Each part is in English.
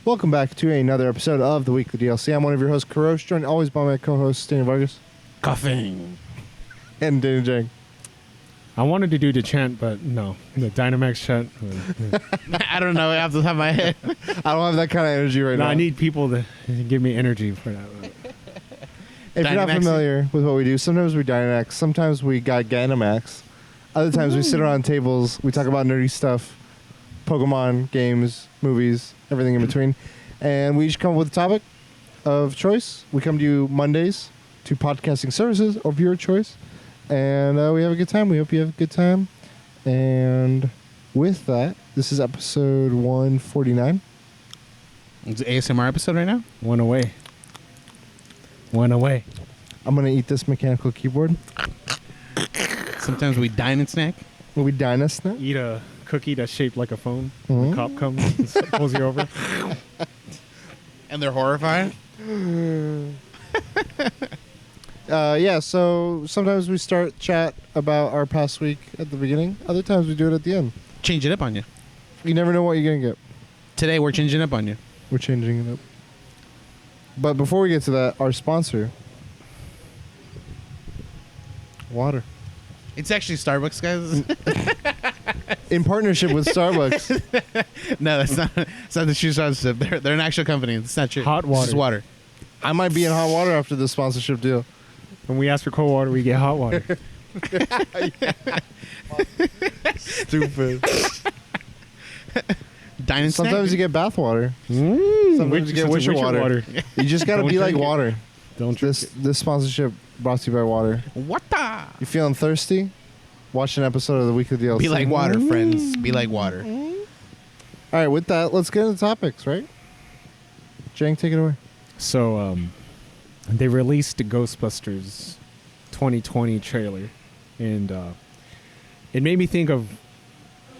Welcome back to another episode of the Weekly DLC. I'm one of your hosts, Karosh, joined always by my co-hosts, Danny Vargas. Coughing. And Danny Jang. I wanted to do the chant, but no. The Dynamax chant. I don't know. Off the top of my head. I don't have that kind of energy right now. I need people to give me energy for that. If you're not familiar with what we do, sometimes we Dynamax, sometimes we Gigantamax. Other times we sit around tables, we talk about nerdy stuff, Pokemon, games, movies, everything in between. And we each come up with a topic of choice. We come to you Mondays to podcasting services of your choice. And we have a good time. We hope you have a good time. And with that, this is episode 149. It's an ASMR episode right now? One away. One away. I'm going to eat this mechanical keyboard. Sometimes we dine and snack. Will we dine us now? Eat a cookie that's shaped like a phone. Mm-hmm. The cop comes and pulls you over. And they're horrified? Yeah, so sometimes we start chat about our past week at the beginning. Other times we do it at the end. Change it up on you. You never know what you're going to get. Today we're changing up on you. We're changing it up. But before we get to that, our sponsor, water. It's actually Starbucks, guys. In partnership with Starbucks. No, that's not. It's not the shoe sponsorship. They're an actual company. It's not true. Hot water. It's water. I might be in hot water after this sponsorship deal. When we ask for cold water, we get hot water. Stupid. Dine and snack. Sometimes you get bath water. Sometimes you get wisher water. You just got to Don't be like drink it. water. Don't drink it. This sponsorship brought to you by water. Water. You feeling thirsty? Watch an episode of the Weekly DLC. Be like water, friends. Be like water. All right, with that, let's get into topics, right? Jang, take it away. So, they released the Ghostbusters 2020 trailer, and it made me think of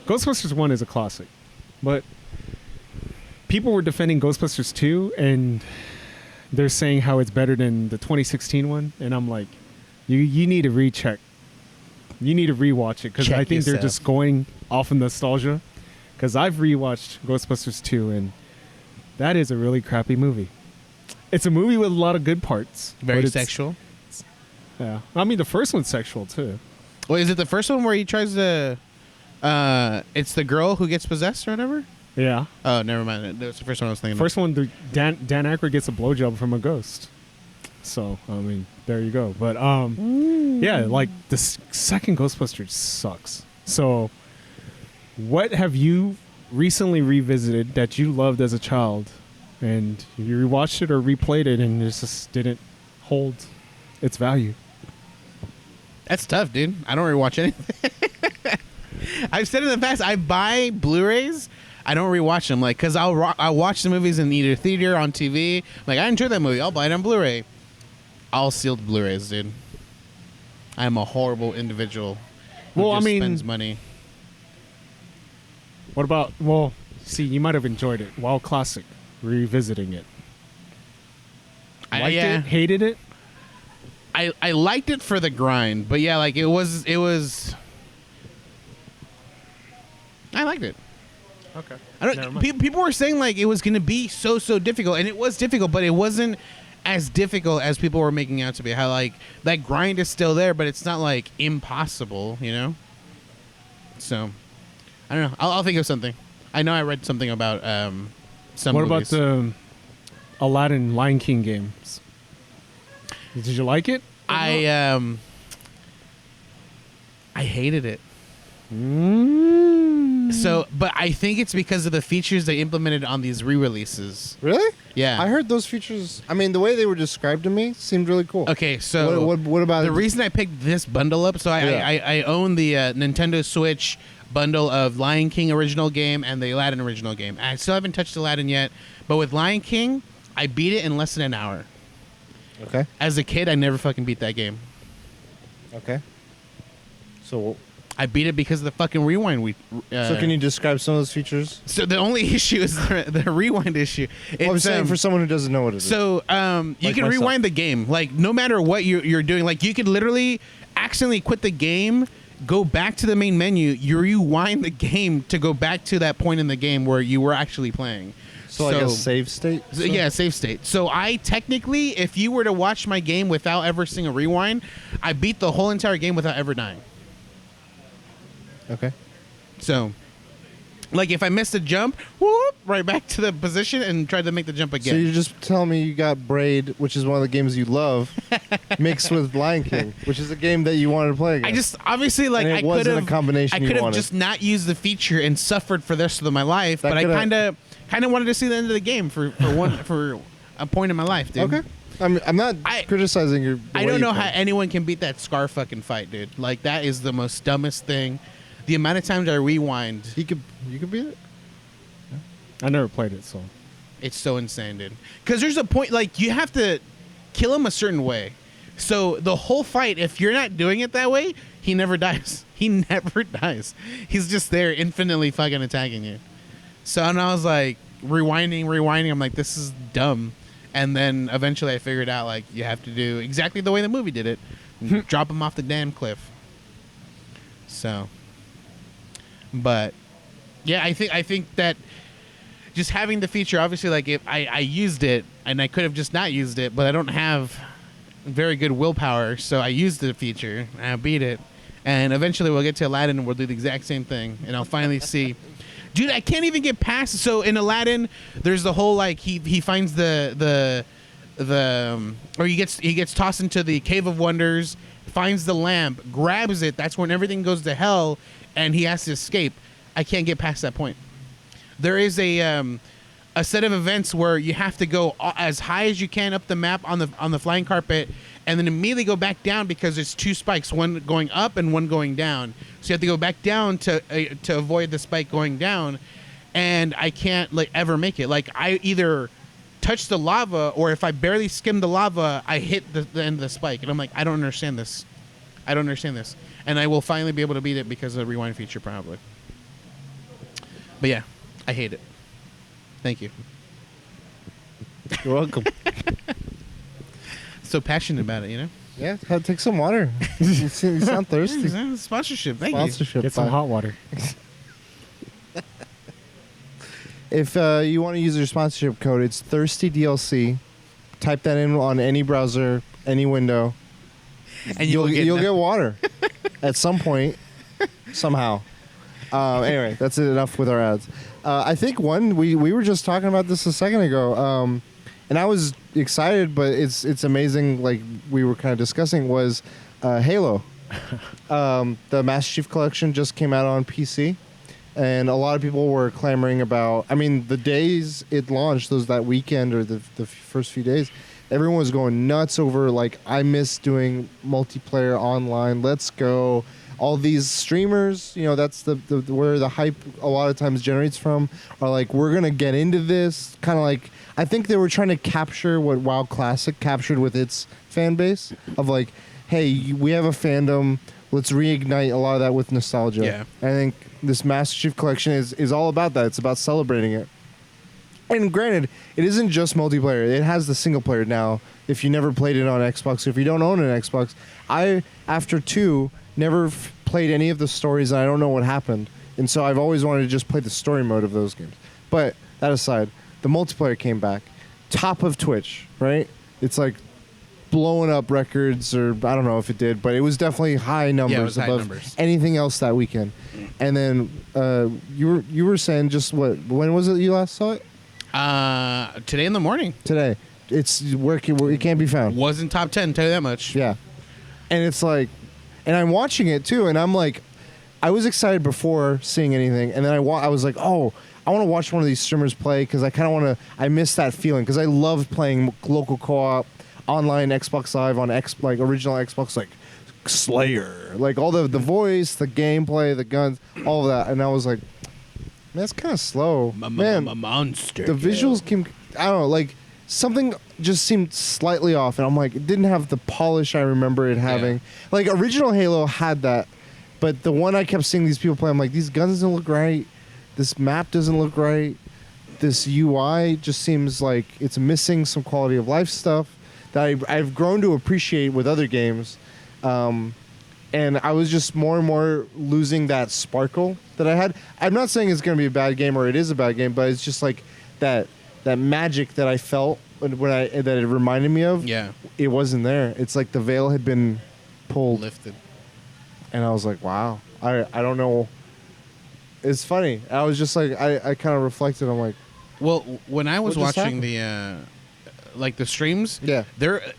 Ghostbusters 1 is a classic, but people were defending Ghostbusters 2, and they're saying how it's better than the 2016 one, and I'm like, you need to recheck. You need to rewatch it, because I think they're just going off of nostalgia, because I've rewatched Ghostbusters 2, and that is a really crappy movie. It's a movie with a lot of good parts. Very sexual. Yeah. I mean, the first one's sexual, too. Well, is it the first one where he tries to... it's the girl who gets possessed or whatever? Yeah. Oh, never mind. That was the first one I was thinking First one, Dan Aykroyd gets a blowjob from a ghost. So, I mean, there you go. But, yeah, like, the second Ghostbusters sucks. So, what have you recently revisited that you loved as a child, and you rewatched it or replayed it, and it just didn't hold its value? That's tough, dude. I don't rewatch anything. I've said in the past, I buy Blu-rays. I don't rewatch them, like, because I'll watch the movies in either theater or on TV. Like, I enjoyed that movie. I'll buy it on Blu-ray. I'll seal the Blu-rays, dude. I am a horrible individual who spends money. What about, well, see, you might have enjoyed it. WoW Classic, revisiting it. Liked it? Hated it? I liked it for the grind, but yeah, like it was I liked it. Okay. I don't. People were saying like it was going to be so difficult, and it was difficult, but it wasn't as difficult as people were making out to be. How like that grind is still there, but it's not like impossible, you know. So I don't know. I'll think of something. I know I read something about some. What movies. about the Aladdin Lion King games? Did you like it? I hated it. So, but I think it's because of the features they implemented on these re-releases. Really? Yeah. I heard those features. I mean, the way they were described to me seemed really cool. Okay, so what about the reason I picked this bundle up? So I own the Nintendo Switch bundle of Lion King original game and the Aladdin original game. I still haven't touched Aladdin yet, but with Lion King, I beat it in less than an hour. Okay. As a kid, I never fucking beat that game. Okay. So I beat it because of the fucking rewind. So can you describe some of those features? So the only issue is the rewind issue. Well, I'm saying for someone who doesn't know what it is. So you can rewind the game. Like no matter what you're doing, like you could literally accidentally quit the game, go back to the main menu, you rewind the game to go back to that point in the game where you were actually playing. So like a save state? So, yeah, save state. So I technically, if you were to watch my game without ever seeing a rewind, I beat the whole entire game without ever dying. Okay. So, like if I missed a jump, whoop, right back to the position and tried to make the jump again. So you're just telling me you got Braid, which is one of the games you love, mixed with Lion King, which is a game that you wanted to play again. I just obviously like And it wasn't a combination I you could have wanted. just not used the feature and suffered for the rest of my life, That but I coulda- kind of wanted to see the end of the game for a point in my life, dude. Okay. I'm not criticizing your. I don't know how anyone can beat that Scar fucking fight, dude. Like that is the most dumbest thing. The amount of times I rewind, You could beat it. I never played it, so it's so insane, dude. Because there's a point like you have to kill him a certain way. So the whole fight, if you're not doing it that way, he never dies. He never dies. He's just there infinitely fucking attacking you. So and I was like rewinding. I'm like, this is dumb. And then eventually I figured out like you have to do exactly the way the movie did it. Drop him off the damn cliff. So, but yeah, I think that just having the feature, obviously, like if I used it and I could have just not used it, but I don't have very good willpower, so I used the feature and I beat it. And eventually we'll get to Aladdin and we'll do the exact same thing, and I'll finally see. Dude, I can't even get past. So in Aladdin, there's the whole like he finds the or he gets tossed into the Cave of Wonders, finds the lamp, grabs it. That's when everything goes to hell, and he has to escape. I can't get past that point. There is a set of events where you have to go as high as you can up the map on the flying carpet, and then immediately go back down because there's two spikes, one going up and one going down. So you have to go back down to avoid the spike going down, and I can't like ever make it. Like I either touch the lava, or if I barely skim the lava, I hit the end of the spike, and I'm like, I don't understand this. And I will finally be able to beat it because of the rewind feature, probably. But yeah, I hate it. Thank you. You're welcome. So passionate about it, you know? Yeah, take some water. You sound thirsty. Sponsorship, thank Sponsorship. get some fine. hot water. If you want to use your sponsorship code, it's ThirstyDLC. Type that in on any browser, any window. you. And You'll get water at some point, somehow. Anyway, that's enough with our ads. I think we were just talking about this a second ago, and I was excited, but it's amazing. Like we were kind of discussing was Halo. The Master Chief Collection just came out on PC, and a lot of people were clamoring about. I mean, the days it launched, that weekend or the first few days, everyone was going nuts over like I miss doing multiplayer online. Let's go. All these streamers, you know, that's the where the hype a lot of times generates from, are like, we're going to get into this. Kind of like, I think they were trying to capture what WoW Classic captured with its fan base of like, hey, we have a fandom. Let's reignite a lot of that with nostalgia. Yeah. And I think this Master Chief Collection is all about that. It's about celebrating it. And granted, it isn't just multiplayer. It has the single player now. If you never played it on Xbox, if you don't own an Xbox, I, after 2... never played any of the stories, and I don't know what happened. And so I've always wanted to just play the story mode of those games. But that aside, the multiplayer came back. Top of Twitch, right? It's like blowing up records, or I don't know if it did, but it was definitely high numbers Yeah, it was high above numbers. anything else that weekend. And then you were saying just when was it you last saw it? Today in the morning. Today. It's where it can't be found. Wasn't top 10, tell you that much. Yeah. And it's like, and I'm watching it too, and I'm like, I was excited before seeing anything, and then I was like, oh, I want to watch one of these streamers play because I kind of want to. I miss that feeling because I loved playing local co-op, online Xbox Live on like original Xbox, like Slayer, like all the voice, the gameplay, the guns, all of that, and I was like, man, that's kind of slow, man. Monster. The visuals came, I don't know, like something just seemed slightly off, and I'm like, it didn't have the polish I remember it having. Yeah. Like original Halo had that, but the one I kept seeing these people play, I'm like, these guns don't look right, this map doesn't look right, this UI just seems like it's missing some quality of life stuff that I've grown to appreciate with other games, and I was just more and more losing that sparkle that I had. I'm not saying it's going to be a bad game or it is a bad game, but it's just like that magic that I felt that it reminded me of. Yeah. It wasn't there. It's like the veil had been pulled, Lifted. and I was like, wow. I don't know. It's funny. I was just like, I kind of reflected. I'm like, Well, when I was What just watching the the streams, yeah.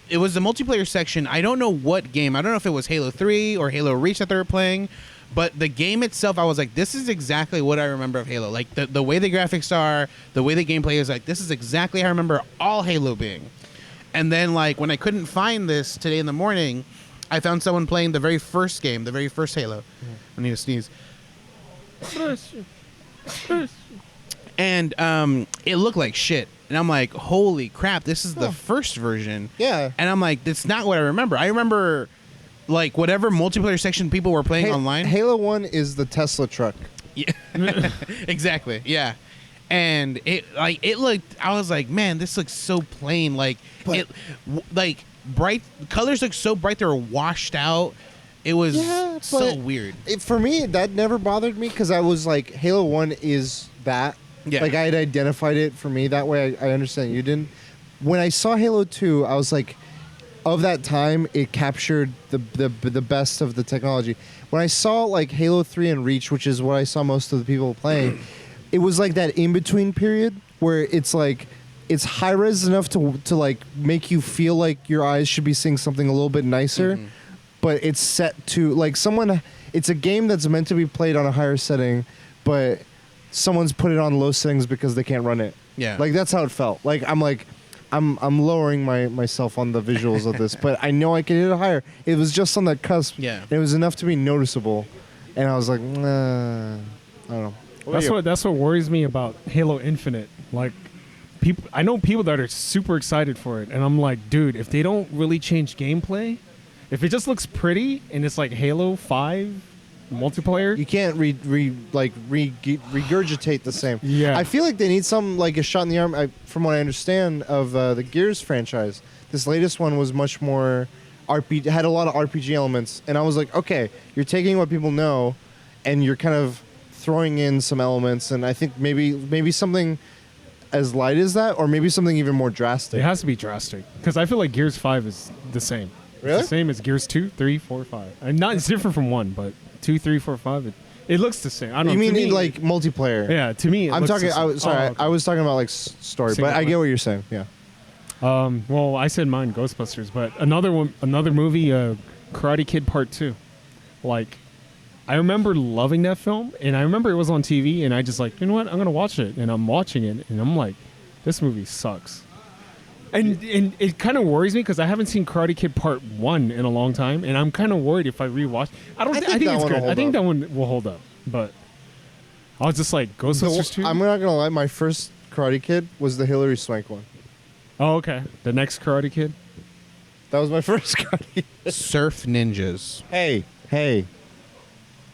it was the multiplayer section. I don't know what game. I don't know if it was Halo 3 or Halo Reach that they were playing, but the game itself, I was like, this is exactly what I remember of Halo. Like the way the graphics are, the way the gameplay is, like this is exactly how I remember all Halo being. And then like when I couldn't find this today in the morning, I found someone playing the very first game, the very first Halo. I need to sneeze. And it looked like shit. And I'm like, holy crap, this is the first version. Yeah. And I'm like, that's not what I remember. I remember like whatever multiplayer section people were playing online. Halo 1 is the Tesla truck. Yeah. Exactly. Yeah. And it looked, I was like, man, this looks so plain. Like like bright colors look so bright they were washed out. It was so weird. For me, that never bothered me because I was like, Halo 1 is that. Yeah. Like I had identified it for me that way. I understand you didn't. When I saw Halo 2, I was like, of that time, it captured the best of the technology. When I saw like Halo 3 and Reach, which is what I saw most of the people playing, it was like that in-between period where it's like, it's high res enough to like make you feel like your eyes should be seeing something a little bit nicer, but it's set to like it's a game that's meant to be played on a higher setting, but someone's put it on low settings because they can't run it. Yeah. Like that's how it felt. I'm lowering myself on the visuals of this, but I know I can hit it higher. It was just on that cusp. Yeah. And it was enough to be noticeable, and I was like, nah, I don't know. That's what worries me about Halo Infinite. Like, I know people that are super excited for it, and I'm like, dude, if they don't really change gameplay, if it just looks pretty and it's like Halo 5 multiplayer, You can't regurgitate the same. Yeah. I feel like they need some like a shot in the arm. From what I understand of the Gears franchise, this latest one was much more RPG. Had a lot of RPG elements, and I was like, okay, you're taking what people know, and you're kind of throwing in some elements, and I think maybe something as light as that, or maybe something even more drastic. it has to be drastic because I feel like Gears 5 is the same. Really? It's the same as Gears 2, 3, 4, 5. And not it's different from 1, but 2, 3, 4, 5. It looks the same. I don't know. You mean to me, like multiplayer? Yeah, to me, I'm talking. I I was talking about like story, Single but I get player. what you're saying. Yeah. Well, I said mine, Ghostbusters, but another movie, Karate Kid Part 2. Like, I remember loving that film, and I remember it was on TV, and I just like, you know what, I'm gonna watch it, and I'm watching it, and I'm like, this movie sucks. And it kind of worries me because I haven't seen Karate Kid Part 1 in a long time, and I'm kind of worried if I rewatch. I think that it's one will good. I hold think up. that one will hold up, but I was just like, Ghostbusters 2? I'm not gonna lie. My first Karate Kid was the Hilary Swank one. Oh, okay. The next Karate Kid? That was my first Karate. Surf Ninjas. Hey.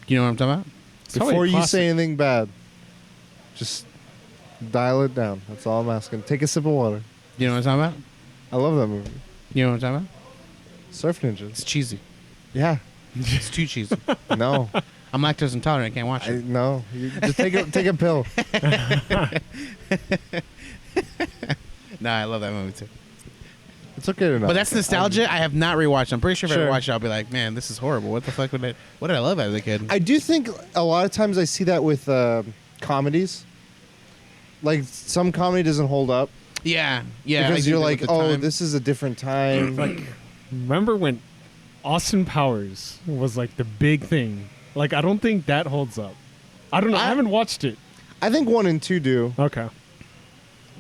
You know what I'm talking about? It's probably a Before you classic. say anything bad, just dial it down. That's all I'm asking. Take a sip of water. You know what I'm talking about? I love that movie. You know what I'm talking about? Surf Ninjas. It's cheesy. Yeah. It's too cheesy. No. I'm lactose intolerant. I can't watch it. No. You just take a pill. No, I love that movie too. It's okay to know. But that's nostalgia. I have not rewatched. I'm pretty sure if I Sure. watch it, I'll be like, man, this is horrible. What the fuck what did I love as a kid? I do think a lot of times I see that with comedies. Like some comedy doesn't hold up yeah. I because do you're think like, with the oh, time. this is a different time. Like, remember when Austin Powers was like the big thing? Like, I don't think that holds up. I don't know. I haven't watched it. I think 1 and 2 do, Okay.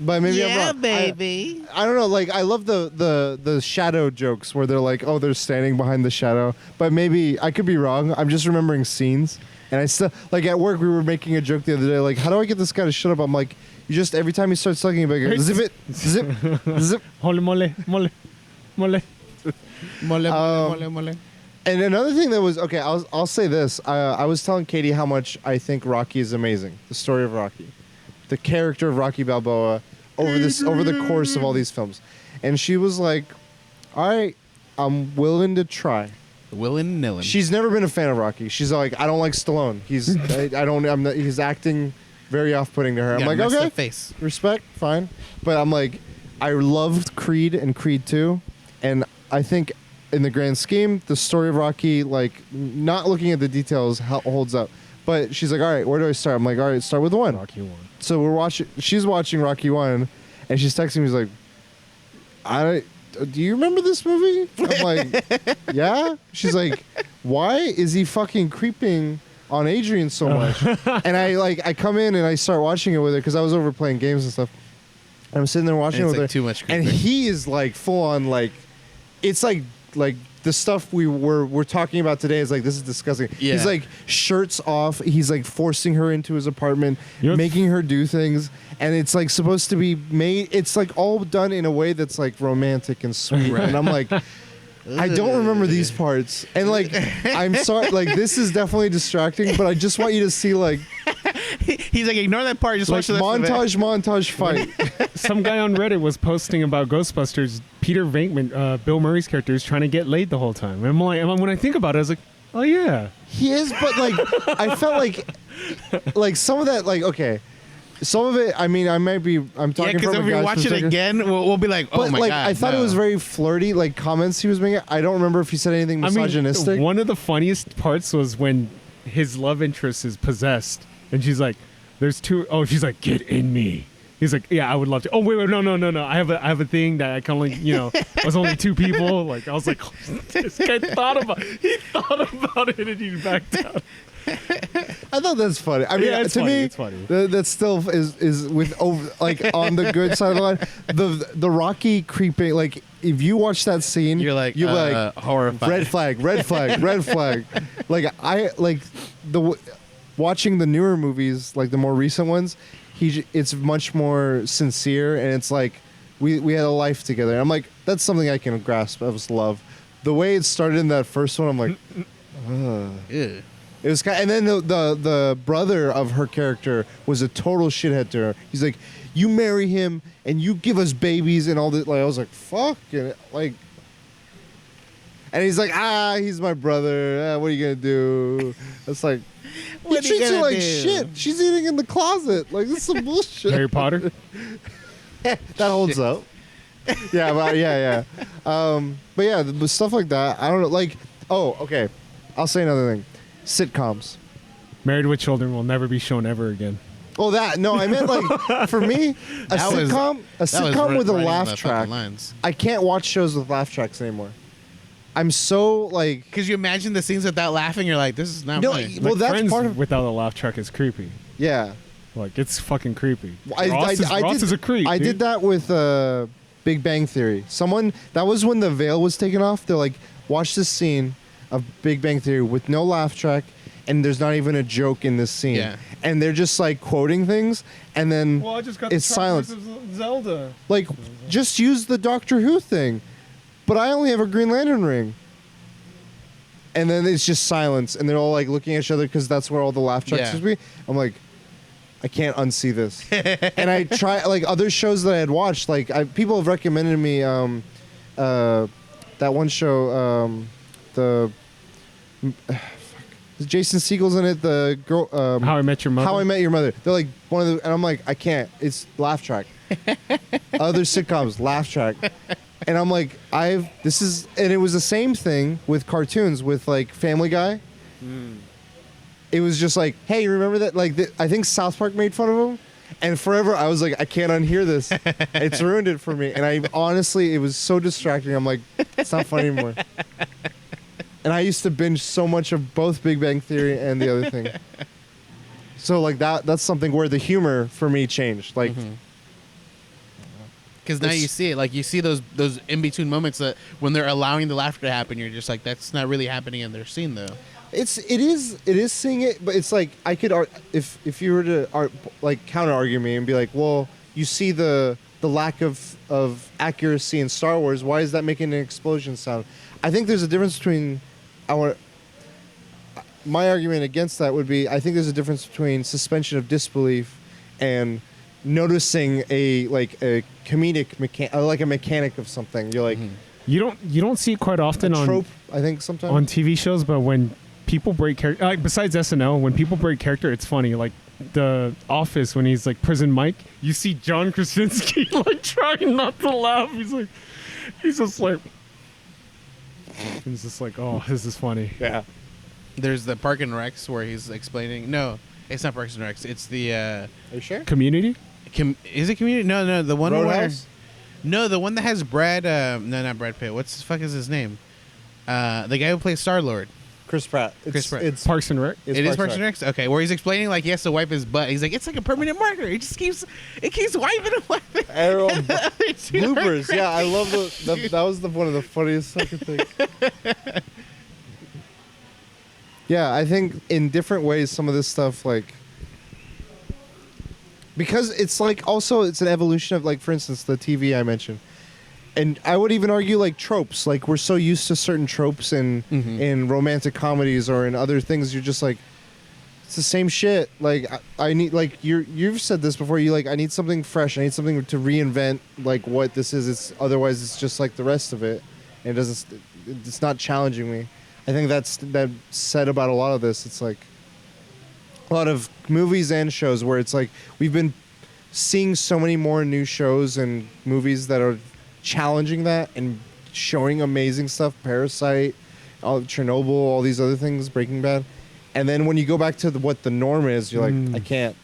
but maybe I'm yeah, wrong. baby. I don't know. Like I love the shadow jokes where they're like, oh, they're standing behind the shadow. But maybe I could be wrong. I'm just remembering scenes, and I still like at work we were making a joke the other day. Like, how do I get this guy to shut up? I'm like, you just every time he starts talking about it, zip it, zip, zip. Mole, mole, mole, mole. Mole. And another thing that was okay, I'll say this. I was telling Katie how much I think Rocky is amazing. The story of Rocky, the character of Rocky Balboa over the course of all these films, and she was like, "All right, I'm willing to try." Willin' Nillin. She's never been a fan of Rocky. She's like, "I don't like Stallone. He's I don't. I'm not, his acting very off-putting to her. I'm Yeah, like, messed okay, up face. respect, fine. But I'm like, I loved Creed and Creed 2, and I think in the grand scheme, the story of Rocky, like not looking at the details, holds up. But she's like, all right, where do I start? I'm like, all right, start with 1. Rocky 1. So we're watching. She's watching Rocky 1, and she's texting me. She's like, do you remember this movie? I'm like, yeah. She's like, why is he fucking creeping on Adrian so much? And I come in and I start watching it with her because I was over playing games and stuff. And I'm sitting there watching it with her. Too much and creeping. he is like full on like, it's like the stuff we're talking about today is like, this is disgusting. Yeah. He's like shirts off. He's like forcing her into his apartment, Yep. making her do things. And it's like supposed to be made. It's like all done in a way that's like romantic and sweet. Right. And I'm like, I don't remember these parts. And like, I'm sorry. Like, this is definitely distracting. But I just want you to see like He's like, ignore that part. Just like watch the rest of it. montage fight. Some guy on Reddit was posting about Ghostbusters. Peter Venkman, Bill Murray's character, is trying to get laid the whole time. And I'm like, when I think about it, I was like, oh yeah. He is, but like, I felt like some of that, like, okay. Some of it, I mean, I'm Yeah, talking because from if a we guy's watch it perspective. again, we'll be like, oh But my like, god. I thought it no. was very flirty, like comments he was making. I don't remember if he said anything misogynistic. I mean, one of the funniest parts was when his love interest is possessed, and she's like, "There's 2." Oh, she's like, "Get in me." He's like, "Yeah, I would love to." Oh, wait, no. I have a thing that I can only, was only 2 people. Like, I was like, this guy thought about it, and he backed out. I thought that's funny. I mean, Yeah, it's to funny, me, it's funny. That still is with over like on the good side of the line. The Rocky creeping, like if you watch that scene, You're like, horrified. red flag, red flag, red flag. Like I like watching the newer movies, like the more recent ones. It's much more sincere, and it's like we had a life together. And I'm like, that's something I can grasp as love. The way it started in that first one, I'm like, Ew. it was kind. And then the brother of her character was a total shithead to her. He's like, you marry him and you give us babies and all this. Like I was like, fuck, and like. And he's like, he's my brother. What are you gonna do? It's like, he What are you treats her gonna like do? shit. She's eating in the closet. Like this is some bullshit. Harry Potter. That holds up. Yeah, but yeah. But yeah, the stuff like that. I don't know. Like, oh, okay. I'll say another thing. Sitcoms. Married with Children will never be shown ever again. Oh, that no, I meant like for me, a That was- sitcom with a writing laugh the track. fucking lines. I can't watch shows with laugh tracks anymore. I'm so like Because you imagine the scenes without laughing, you're like, this is not No, funny. well, Like, that's Friends part of- without a laugh track is creepy. yeah. Like, it's fucking creepy. I Ross is a creep. I dude. did that with Big Bang Theory. That was when the veil was taken off. They're like, watch this scene of Big Bang Theory with no laugh track, and there's not even a joke in this scene. Yeah. And they're just like quoting things, and then Well, I just got it's the silence. Zelda. Like, just use the Doctor Who thing. But I only have a Green Lantern ring. And then it's just silence, and they're all like looking at each other because that's where all the laugh tracks Yeah. should be. I'm like, I can't unsee this. And I try like other shows that I had watched. Like people have recommended me that one show, Jason Segel's in it. The girl, How I Met Your Mother. How I Met Your Mother. They're like one of the, and I'm like, I can't. It's laugh track. Other sitcoms, laugh track. And I'm like, and it was the same thing with cartoons with like Family Guy. It was just like, hey, remember that? Like, I think South Park made fun of him. And forever, I was like, I can't unhear this. It's ruined it for me. And I honestly, it was so distracting. I'm like, it's not funny anymore. And I used to binge so much of both Big Bang Theory and the other thing. So like that's something where the humor for me changed. Like, Because now It's- you see it, like you see those in between moments that when they're allowing the laughter to happen, you're just like, that's not really happening in their scene though. it is seeing it, but it's like I could if you were to like counter argue me and be like, well, you see the lack of accuracy in Star Wars. Why is that making an explosion sound? I think there's a difference between my argument against that would be I think there's a difference between suspension of disbelief and noticing a comedic like a mechanic of something. You're like You don't see it quite often a on trope. I think sometimes on TV shows, but when people break character, like besides SNL, when people break character, it's funny. Like the Office when he's like prison Mike, you see John Krasinski like trying not to laugh. He's just like, oh, this is funny. Yeah. There's the Park and Recs where he's explaining. No, it's not Parks and Recs. It's the. Are you sure? Community? Is it Community? No, the one Roadhouse? No, the one that has Brad. No, not Brad Pitt. What's the fuck is his name? The guy who plays Star-Lord. Chris Pratt. Chris Pratt. It's Parks and Rec? It is Parks and Recs? Okay, where he's explaining like he has to wipe his butt. He's like, it's like a permanent marker. It keeps wiping and wiping. Arrow bloopers. Yeah, I love that was one of the funniest fucking things. Yeah, I think in different ways some of this stuff like because it's like also it's an evolution of like for instance the TV I mentioned. And I would even argue like tropes. Like we're so used to certain tropes in romantic comedies or in other things. You're just like, it's the same shit. Like I need like you've said this before. You like I need something fresh. I need something to reinvent like what this is. It's otherwise it's just like the rest of it. And it's not challenging me. I think that's said about a lot of this. It's like a lot of movies and shows where it's like we've been seeing so many more new shows and movies that are challenging that and showing amazing stuff. Parasite, Chernobyl, all these other things, Breaking Bad. And then when you go back to what the norm is, you're like, I can't.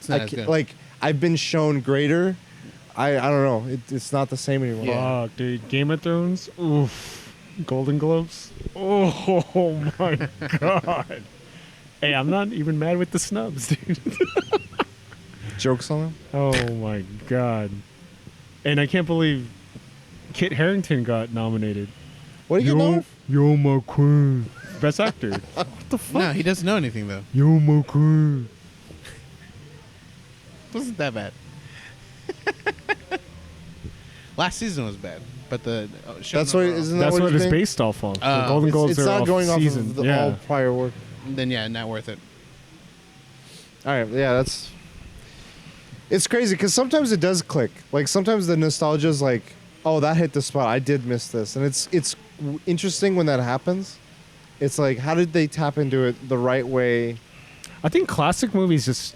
Like I've been shown greater. I don't know. It's not the same anymore. Yeah. Fuck, dude. Game of Thrones. Oof. Golden Globes. Oh my god. Hey, I'm not even mad with the snubs, dude. Jokes on them. Oh my god. And I can't believe Kit Harington got nominated. What do you know? You're my queen. Best actor. What the fuck? No, he doesn't know anything though. You're my queen. Wasn't that bad. Last season was bad, but the show. That's what isn't that That's what what you it's think? based off of. The Golden Globes It's are not off going season. off of Yeah. all prior work. Then yeah, not worth it. All right, yeah, it's crazy because sometimes it does click. Like sometimes the nostalgia is like, oh, that hit the spot. I did miss this, and it's interesting when that happens. It's like, how did they tap into it the right way? I think classic movies just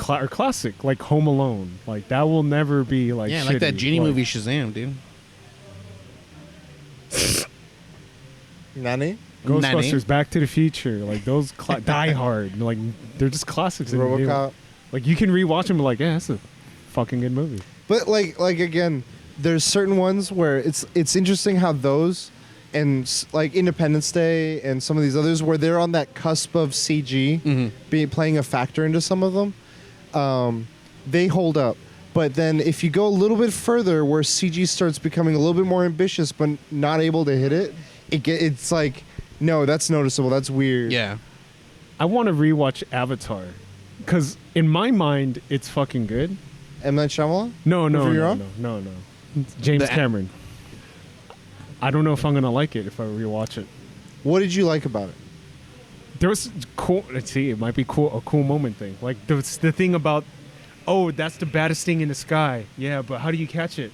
are classic, like Home Alone. Like that will never be like Yeah, shitty. like that genie movie Shazam, dude. Nani? Ghostbusters, Nanny. Back to the Future, like those Die Hard, like they're just classics. And RoboCop. like you can rewatch them, like yeah, that's a fucking good movie. But like again, there's certain ones where it's interesting how those and like Independence Day and some of these others where they're on that cusp of CG playing a factor into some of them, they hold up. But then if you go a little bit further where CG starts becoming a little bit more ambitious but not able to hit it, it's like, no, that's noticeable. That's weird. Yeah. I want to rewatch Avatar because in my mind it's fucking good. M. Night Shyamalan? No. Prove It's James The- Cameron. I don't know if I'm gonna like it if I rewatch it. What did you like about it? There was cool. Let's see, it might be cool. A cool moment thing, like the thing about, oh, that's the baddest thing in the sky. Yeah, but how do you catch it?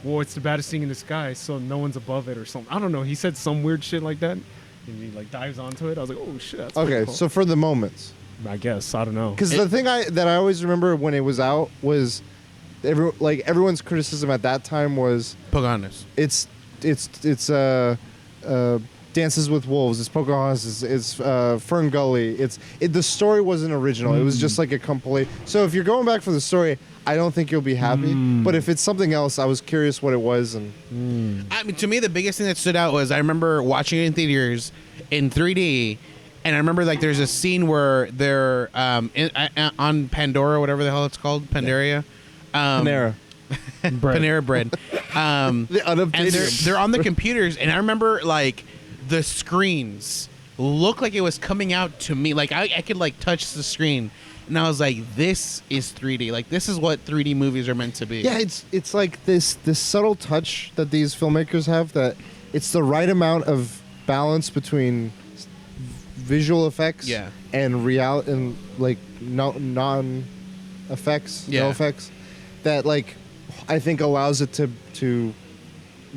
Well, it's the baddest thing in the sky, so no one's above it or something. I don't know. He said some weird shit like that, and he like dives onto it. I was like, oh shit. That's pretty Okay, cool. so for the moments. I guess I don't know. Because the thing that I always remember when it was out was everyone's criticism at that time was Pocahontas. it's Dances with Wolves, it's Pocahontas, it's Fern Gully. The story wasn't original. It was just like a compilation. So if you're going back for the story, I don't think you'll be happy. But if it's something else, I was curious what it was. And I mean, to me, the biggest thing that stood out was I remember watching it in theaters in 3D, and I remember like there's a scene where they're on Pandora, whatever the hell it's called, Pandaria. Panera. Panera Bread. The And unobtainium. they're on the computers, and I remember like the screens look like it was coming out to me. Like I could like touch the screen, and I was like, "This is 3D. Like this is what 3D movies are meant to be." Yeah, it's like this subtle touch that these filmmakers have, that it's the right amount of balance between visual effects and real and like non effects, no effects, that like I think allows it to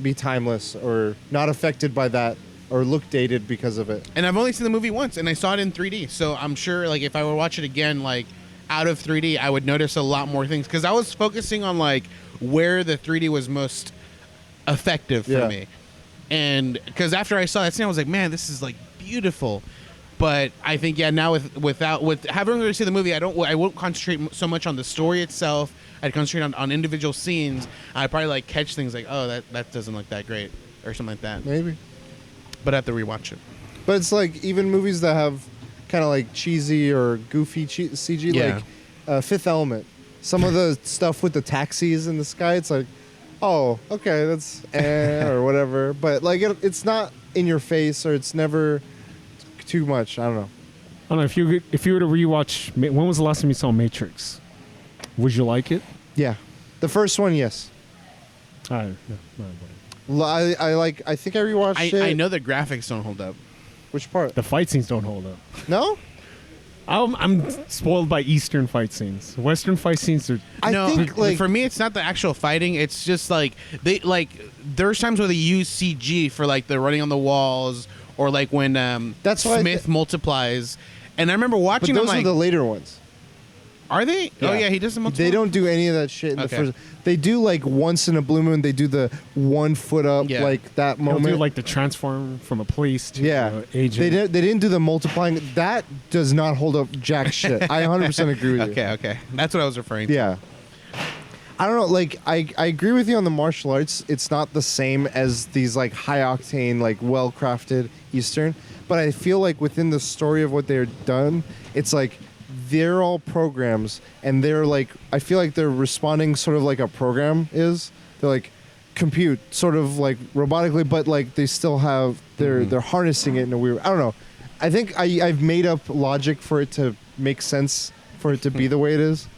be timeless or not affected by that or look dated because of it. And I've only seen the movie once, and I saw it in 3D. So I'm sure, like, if I were to watch it again, like out of 3D, I would notice a lot more things because I was focusing on like where the 3D was most effective for me. And because after I saw that scene, I was like, man, this is like beautiful. But I think now with having already seen the movie, I won't concentrate so much on the story itself. I'd concentrate on individual scenes. I'd probably like catch things like, oh, that doesn't look that great or something like that. Maybe. But I have to rewatch it. But it's like even movies that have kind of like cheesy or goofy CG, like Fifth Element. Some of the stuff with the taxis in the sky, it's like, oh, okay, that's or whatever. But like it's not in your face, or it's never too much. I don't know. I don't know if you were to rewatch. When was the last time you saw Matrix? Would you like it? Yeah, the first one, yes. I think I rewatched it. I know the graphics don't hold up. Which part? The fight scenes don't hold up. No? I'm spoiled by Eastern fight scenes. Western fight scenes are. I think like for me, it's not the actual fighting. It's just like there's times where they use CG for like the running on the walls or like when Smith multiplies. And I remember watching. But those them, are the later ones. Are they? Yeah. Oh yeah, he does them multiple. They don't do any of that shit in the first. They do like once in a blue moon. They do the 1 foot up, like that moment. They'll do like the transform from a police to agent. They didn't do the multiplying. That does not hold up jack shit. I 100% agree with you. Okay. That's what I was referring to. Yeah. I don't know. Like I agree with you on the martial arts. It's not the same as these like high octane, like well crafted Eastern. But I feel like within the story of what they're done, it's like. They're all programs, and they're like, I feel like they're responding sort of like a program is. They're like compute sort of like robotically, but like they still have they're harnessing it in a weird. I don't know. I think I've made up logic for it to make sense for it to be the way it is.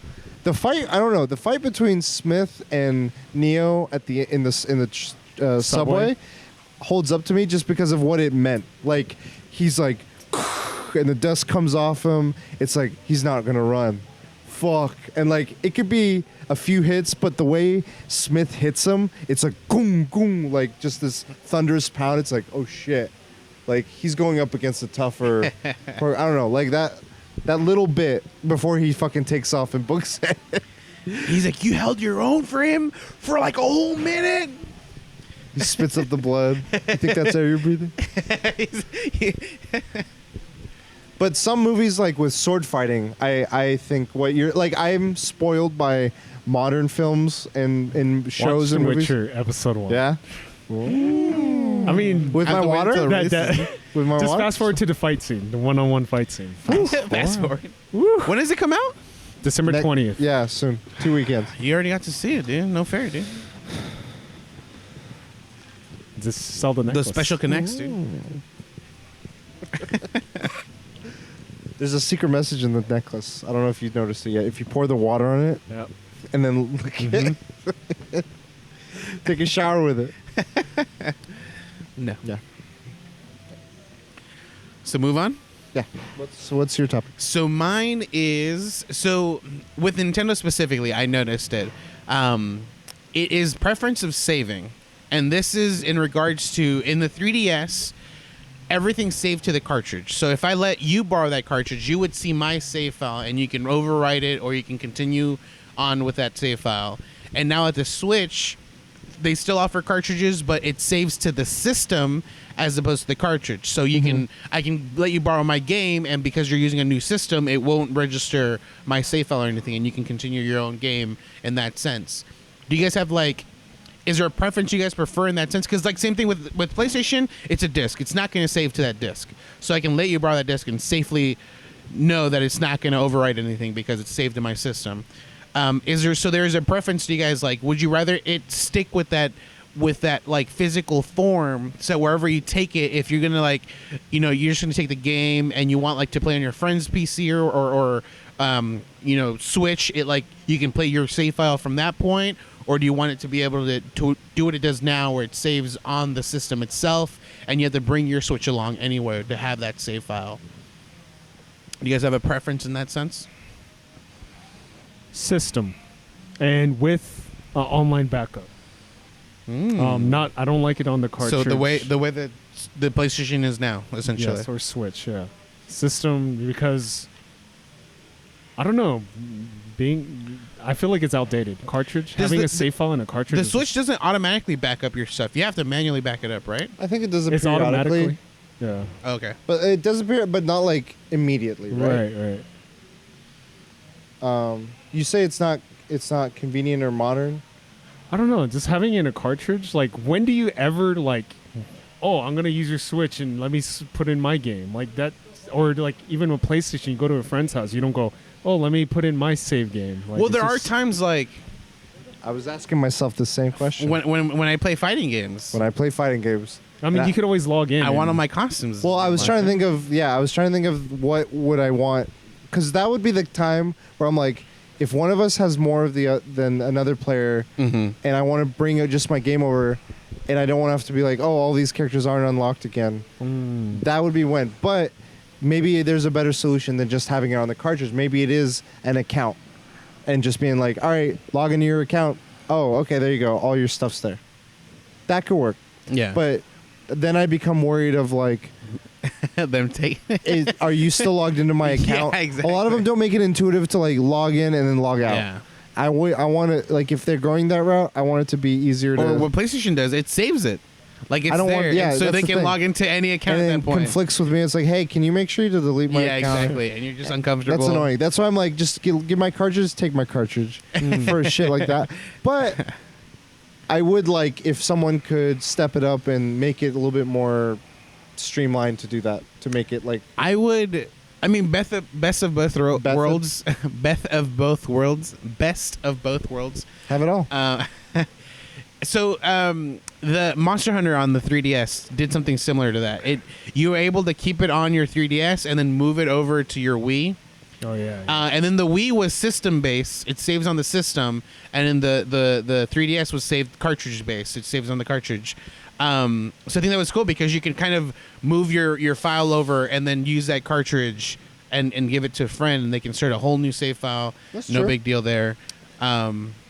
The fight, I don't know. The fight between Smith and Neo in the subway holds up to me just because of what it meant. Like he's like. And the dust comes off him. It's like he's not gonna run. Fuck. And like it could be a few hits, but the way Smith hits him, it's like goom goom, like just this thunderous pound. It's like oh shit, like he's going up against a tougher. I don't know, like that little bit before he fucking takes off and books it. He's like, you held your own for him for like a whole minute. He spits up the blood. You think that's how you're breathing? But some movies, like with sword fighting, I think what you're like. I'm spoiled by modern films and shows and movies. Witcher episode 1. Yeah. I mean, with my water. With my just water? fast forward to the fight scene, the one-on-one fight scene. Fast forward. When does it come out? December 20th. Yeah, soon. 2 weekends. You already got to see it, dude. No fair, dude. Just sell the necklace. The special connects, dude. There's a secret message in the necklace. I don't know if you've noticed it yet. If you pour the water on it, and then lick it, take a shower with it. No. Yeah. So move on. Yeah. What's your topic? So mine is with Nintendo specifically. I noticed it. It is preference of saving, and this is in regards to in the 3DS. Everything's saved to the cartridge. So if I let you borrow that cartridge, you would see my save file, and you can overwrite it, or you can continue on with that save file. And now at the Switch, they still offer cartridges, but it saves to the system as opposed to the cartridge. So I can let you borrow my game, and because you're using a new system, it won't register my save file or anything, and you can continue your own game in that sense. Do you guys have is there a preference you guys prefer in that sense? Because like same thing with PlayStation, it's a disc. It's not going to save to that disc. So I can let you borrow that disc and safely know that it's not going to overwrite anything because it's saved in my system. There's a preference to you guys, like, would you rather it stick with that like physical form, so wherever you take it, if you're going to like, you're just going to take the game and you want like to play on your friend's PC or Switch, it like you can play your save file from that point? Or do you want it to be able to do what it does now, where it saves on the system itself, and you have to bring your Switch along anywhere to have that save file? Do you guys have a preference in that sense? System, and with online backup. I don't like it on the cartridge. So the way that the PlayStation is now, essentially. Yes, or Switch, yeah. System, because I don't know. I feel like it's outdated. Cartridge, having a save file in a cartridge. The Switch doesn't automatically back up your stuff. You have to manually back it up, right? I think it does it it's periodically. automatically. Yeah. Okay. But it does appear, but not like immediately, right? Right. You say it's not convenient or modern. I don't know. Just having it in a cartridge. Like, when do you ever like? Oh, I'm gonna use your Switch and let me put in my game like that. Or like even with PlayStation, you go to a friend's house, you don't go, oh, let me put in my save game. Like, well, there are times like I was asking myself the same question when I play fighting games. When I play fighting games, I mean, you could always log in. I want all my costumes. Well, I was trying to think of what would I want, because that would be the time where I'm like, if one of us has more of the than another player, and I want to bring just my game over, and I don't want to have to be like, oh, all these characters aren't unlocked again. That would be when, but. Maybe there's a better solution than just having it on the cartridge. Maybe it is an account and just being like, all right, log into your account. Oh, okay, there you go. All your stuff's there. That could work. Yeah. But then I become worried of like, them take. Are you still logged into my account? Yeah, exactly. A lot of them don't make it intuitive to like log in and then log out. Yeah. I want to, like, if they're going that route, I want it to be easier to. Or what PlayStation does, it saves it. Like it's I don't there, want, yeah, and so they the can thing. log into any account and at then that point. conflicts with me. It's like, hey, can you make sure to delete my account? Yeah, exactly. And you're just uncomfortable. That's annoying. That's why I'm like, just give my cartridge, take my cartridge for shit like that. But I would like if someone could step it up and make it a little bit more streamlined to do that, to make it like. I mean, best of both worlds. Best of both worlds. Best of both worlds. Have it all. So the Monster Hunter on the 3DS did something similar to that. You were able to keep it on your 3DS and then move it over to your Wii. Oh yeah. And then the Wii was system based; it saves on the system, and then the 3DS was saved cartridge based; it saves on the cartridge. So I think that was cool because you can kind of move your file over and then use that cartridge and give it to a friend, and they can start a whole new save file. That's no true. big deal there.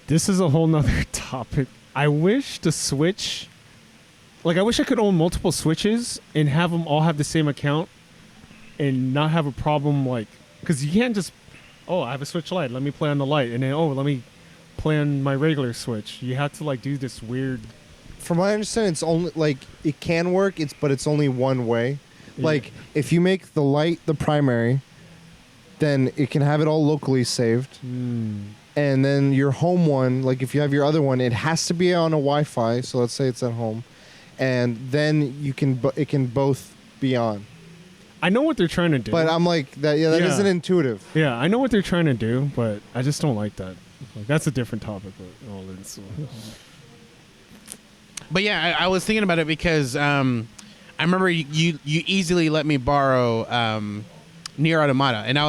This is a whole nother topic. I wish the Switch, like I wish I could own multiple Switches and have them all have the same account and not have a problem, like, because you can't just, oh, I have a Switch Lite, let me play on the Lite, and then, oh, let me play on my regular Switch. You have to like do this weird. From my understanding, it's only like it can work. But it's only one way. Yeah. Like if you make the Lite the primary, then it can have it all locally saved. And then your home one, like if you have your other one, it has to be on a Wi-Fi. So let's say it's at home, and then it can both be on. I know what they're trying to do. But I'm like that. Yeah, that Yeah. isn't intuitive. Yeah, I know what they're trying to do, but I just don't like that. Like, that's a different topic. But all this. But yeah, I was thinking about it because I remember you easily let me borrow Nier Automata, and I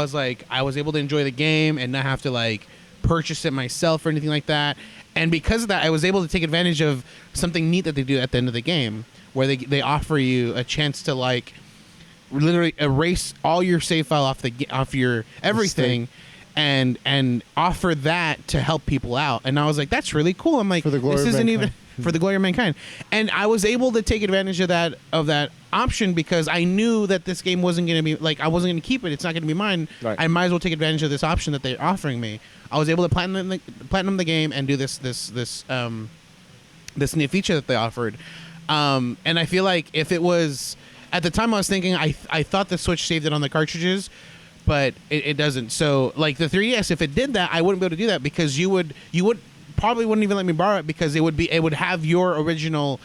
was able to enjoy the game and not have to like purchase it myself or anything like that. And because of that, I was able to take advantage of something neat that they do at the end of the game, where they offer you a chance to like literally erase all your save file off your everything. And offer that to help people out. And I was like, that's really cool. I'm like, For the glory this of isn't mankind. even for the glory of mankind. And I was able to take advantage of that option because I knew that this game wasn't going to be like, I wasn't going to keep it. It's not going to be mine. Right. I might as well take advantage of this option that they're offering me. I was able to platinum the game and do this new feature that they offered. And I feel like if it was at the time I was thinking I thought the Switch saved it on the cartridges, but it doesn't. So like the 3DS, if it did that, I wouldn't be able to do that because you would probably wouldn't even let me borrow it because it would have your original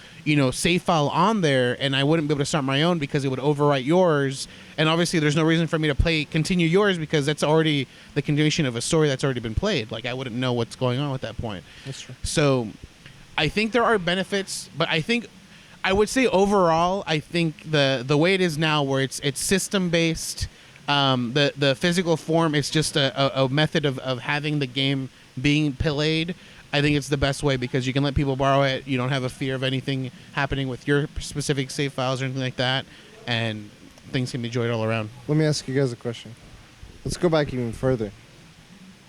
save file on there, and I wouldn't be able to start my own because it would overwrite yours. And obviously, there's no reason for me to continue yours because that's already the continuation of a story that's already been played. Like I wouldn't know what's going on at that point. That's true. So I think there are benefits, but I would say overall, I think the way it is now, where it's system based. The physical form is just a method of having the game being played. I think it's the best way because you can let people borrow it. You don't have a fear of anything happening with your specific save files or anything like that, and things can be enjoyed all around. Let me ask you guys a question. Let's go back even further.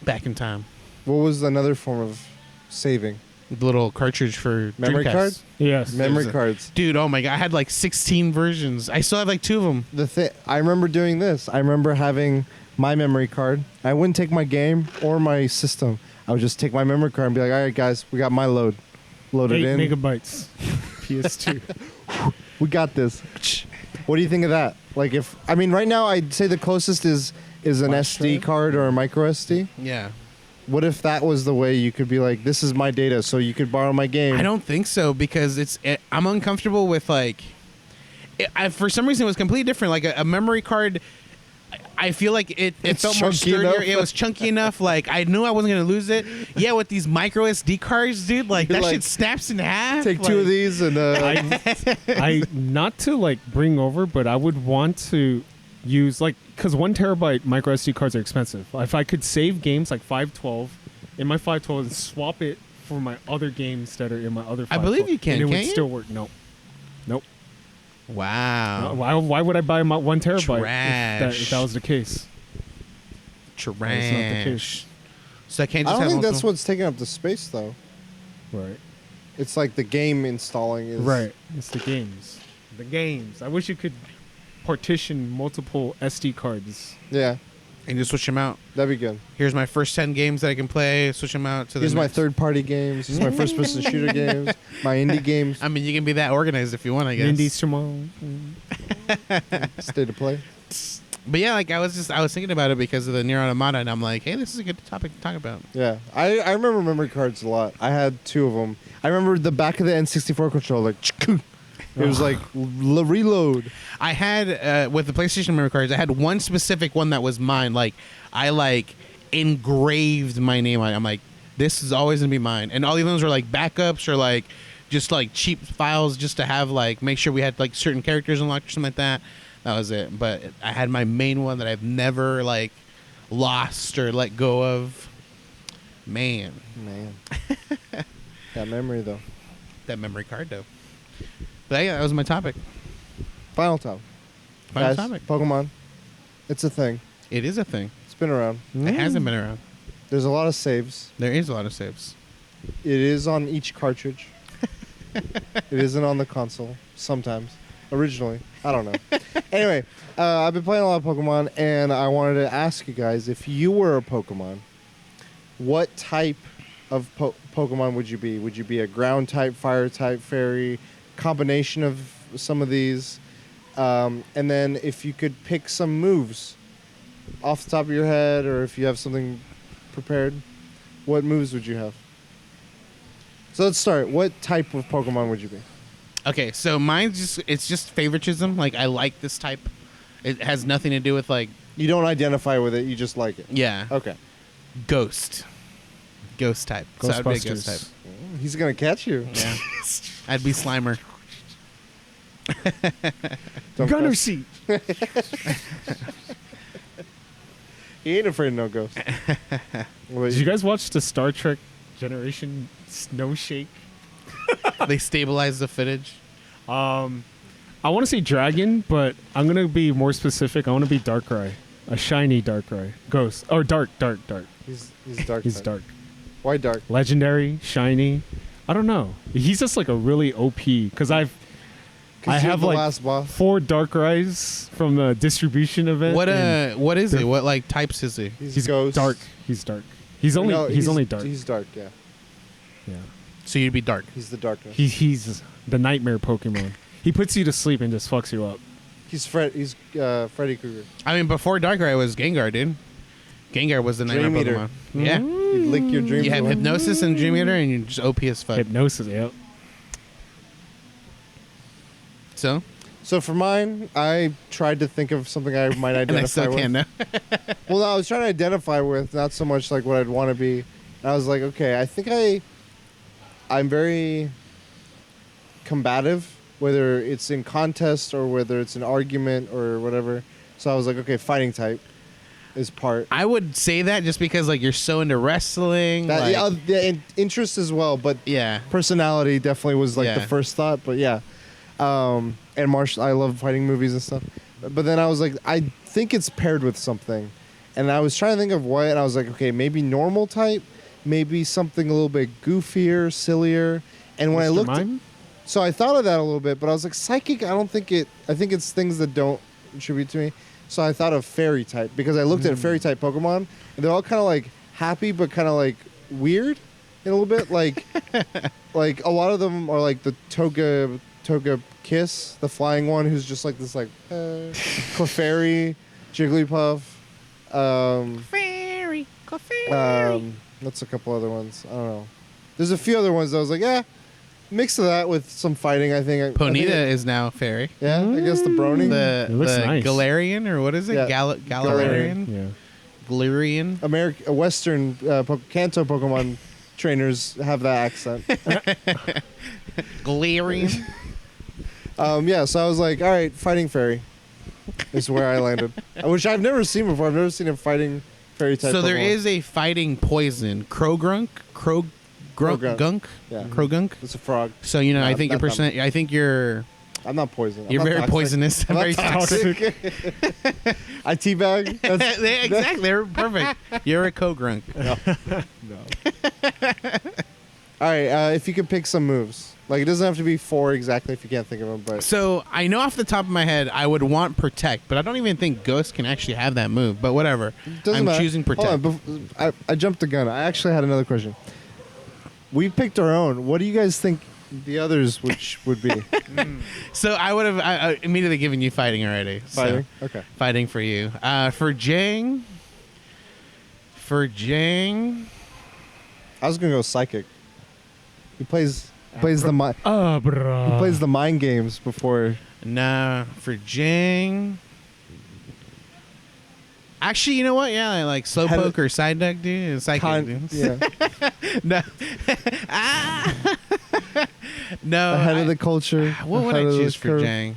Back in time. What was another form of saving? The little cartridge for Memory Dreamcast. card? Yes. Memory cards. Dude, oh my god, I had like 16 versions. I still have like 2 of them. I remember doing this. I remember having my memory card. I wouldn't take my game or my system. I would just take my memory card and be like, all right, guys, we got my load. Load it 8 in. megabytes. PS2. We got this. What do you think of that? Like, if I mean, right now, I'd say the closest is an Flash SD drive? card or a micro SD. Yeah. What if that was the way you could be like, this is my data, so you could borrow my game? I don't think so because I'm uncomfortable with like. For some reason, it was completely different. Like a memory card. I feel like it felt more chunky sturdier. enough. It was chunky enough. Like I knew I wasn't gonna lose it. Yeah, with these micro SD cards, dude, like that Like, shit snaps in half. Take two of these and I not to like bring over, but I would want to use like because 1 terabyte micro SD cards are expensive. If I could save games like 512 in my 512 and swap it for my other games that are in my other 512, I believe you can, and it would can't you? still work. Nope. Wow. Why would I buy my 1 terabyte if Trash. that was the case? Trash. That's not the case. So I can't I just don't have think that's multiple- what's taking up the space, though. Right. It's like the game installing is Right. It's the games. The games. I wish you could partition multiple SD cards. Yeah, and just switch them out. that'd be good. Here's my first 10 games that I can play. Switch them out to the Here's my next. third-party games. Here's my first-person shooter games. My indie games. I mean, you can be that organized if you want, I guess. Indies tomorrow. State of play. But yeah, like I was thinking about it because of the Nier Automata, and I'm like, hey, this is a good topic to talk about. Yeah, I remember memory cards a lot. I had 2 of them. I remember the back of the N64 controller. It was like reload. I had with the PlayStation memory cards, I had one specific one that was mine. Like I like engraved my name on it. I'm like, this is always gonna be mine. And all the other ones were like backups or like just like cheap files just to have like make sure we had like certain characters unlocked or something like that. That was it. But I had my main one that I've never like lost or let go of. Man, That memory though. that memory card though. But yeah, that was my topic. Final top. Final Guys, topic. Pokemon. It's a thing. It is a thing. It's been around. It hasn't been around. There's a lot of saves. There is a lot of saves. It is on each cartridge. It isn't on the console sometimes. Originally, I don't know. Anyway, I've been playing a lot of Pokemon, and I wanted to ask you guys, if you were a Pokemon, what type of Pokemon would you be? Would you be a ground type, fire type, fairy, combination of some of these? And then if you could pick some moves off the top of your head, or if you have something prepared, what moves would you have? So let's start. What type of Pokemon would you be? Okay, so mine's it's just favoritism. Like I like this type. It has nothing to do with like You don't identify with it, you just like it. yeah. Okay. Ghost type. So I'd be a ghost type. Ghostbusters. He's going to catch you. Yeah. I'd be Slimer. Don't Gunner catch- seat. He ain't afraid of no ghost. Did you guys watch the Star Trek Generation Snow Shake? They stabilize the footage. I want to say dragon, but I'm gonna be more specific. I want to be Darkrai, a shiny Darkrai, ghost or dark. He's dark. He's then. dark, Why dark? legendary, shiny. I don't know. He's just like a really OP because I 'Cause you're have the like last boss. 4 Darkrai's from the distribution event. What and what is it? they're- What like types is he? He's ghost. dark. He's dark. He's only No, he's only dark. He's dark, yeah. Yeah. So you'd be dark. He's the darkness. He's the nightmare Pokemon. He puts you to sleep and just fucks you up. He's Freddy Krueger. I mean, before Darkrai was Gengar, dude. Gengar was the nightmare Dream Eater. Pokemon. Yeah. He'd lick your dreams You have away. Hypnosis and Dream Eater, and you're just OP as fuck. Hypnosis. Yep. So, So for mine, I tried to think of something I might and I identify still with. can't know. Well, no, I was trying to identify with, not so much like what I'd want to be. And I was like, okay, I think I'm very combative, whether it's in contest or whether it's an argument or whatever. So I was like, okay, fighting type is part. I would say that just because like you're so into wrestling. That, like, yeah, interest as well, but yeah. personality definitely was like Yeah. the first thought. But yeah, and I love fighting movies and stuff. But then I was like, I think it's paired with something, and I was trying to think of what, and I was like, okay, maybe normal type, maybe something a little bit goofier, sillier. And when I Mr. looked, Mime? so I thought of that a little bit, but I was like, psychic. I don't think it. I think it's things that don't attribute to me. So I thought of fairy type because I looked at fairy type Pokemon, and they're all kind of like happy, but kind of like weird in a little bit. Like, like a lot of them are like the Toga Kiss, the flying one, who's just like this, like Clefairy, Jigglypuff. Clefairy. What's a couple other ones? I don't know. There's a few other ones that I was like, yeah, mix of that with some fighting. I think. Ponyta is now fairy. Yeah, I guess the Brony. The It looks nice. Galarian, or what is it? Yeah. Galarian? Yeah. Galarian? Western Kanto Pokemon trainers have that accent. Galarian. Yeah, so I was like, all right, fighting fairy is where I landed, which I've never seen before. I've never seen a fighting fairy type. So there Pokemon. is a fighting poison. Krogunk? Gunk? Yeah, Krogunk? it's a frog. So, you know, No, I think not that I think you're I'm not poison. you're I'm not very toxic. poisonous. I'm Very not toxic. toxic. I teabag. That's- Exactly. They're perfect. You're a Krogrunk. All right, if you could pick some moves, like it doesn't have to be 4 exactly if you can't think of them, but So I know off the top of my head I would want Protect, but I don't even think Ghost can actually have that move. But whatever. doesn't I'm matter. choosing Protect. Hold on, I jumped the gun. I actually had another question. We picked our own. What do you guys think the others would be? So I would have I immediately given you Fighting already. Fighting. So, Okay. Fighting for you. For Jang. I was gonna go psychic. He plays the mind. Bro. He plays the mind games before. Nah, for Jang. Actually, you know what? Yeah, I like Slowpoke or Psyduck, dude. Psychic, dude. Yeah. No. Ah. No. Ahead of the culture. What would I ahead of choose the for curve. Jang?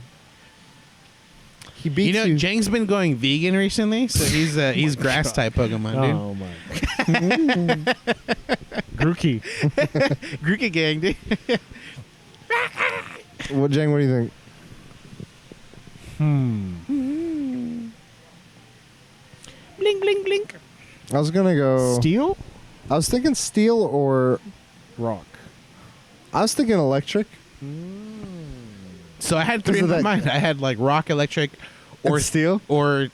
He beats You know, Jang's been going vegan recently, so he's grass type Pokemon, dude. Oh my. Grookey. Grookey gang, dude. What, Jang? What do you think? Blink, blink, blink. I was gonna go. Steel? I was thinking steel or Rock. I was thinking electric. So I had 3 in my that- mind. I had like rock, electric, or And steel? or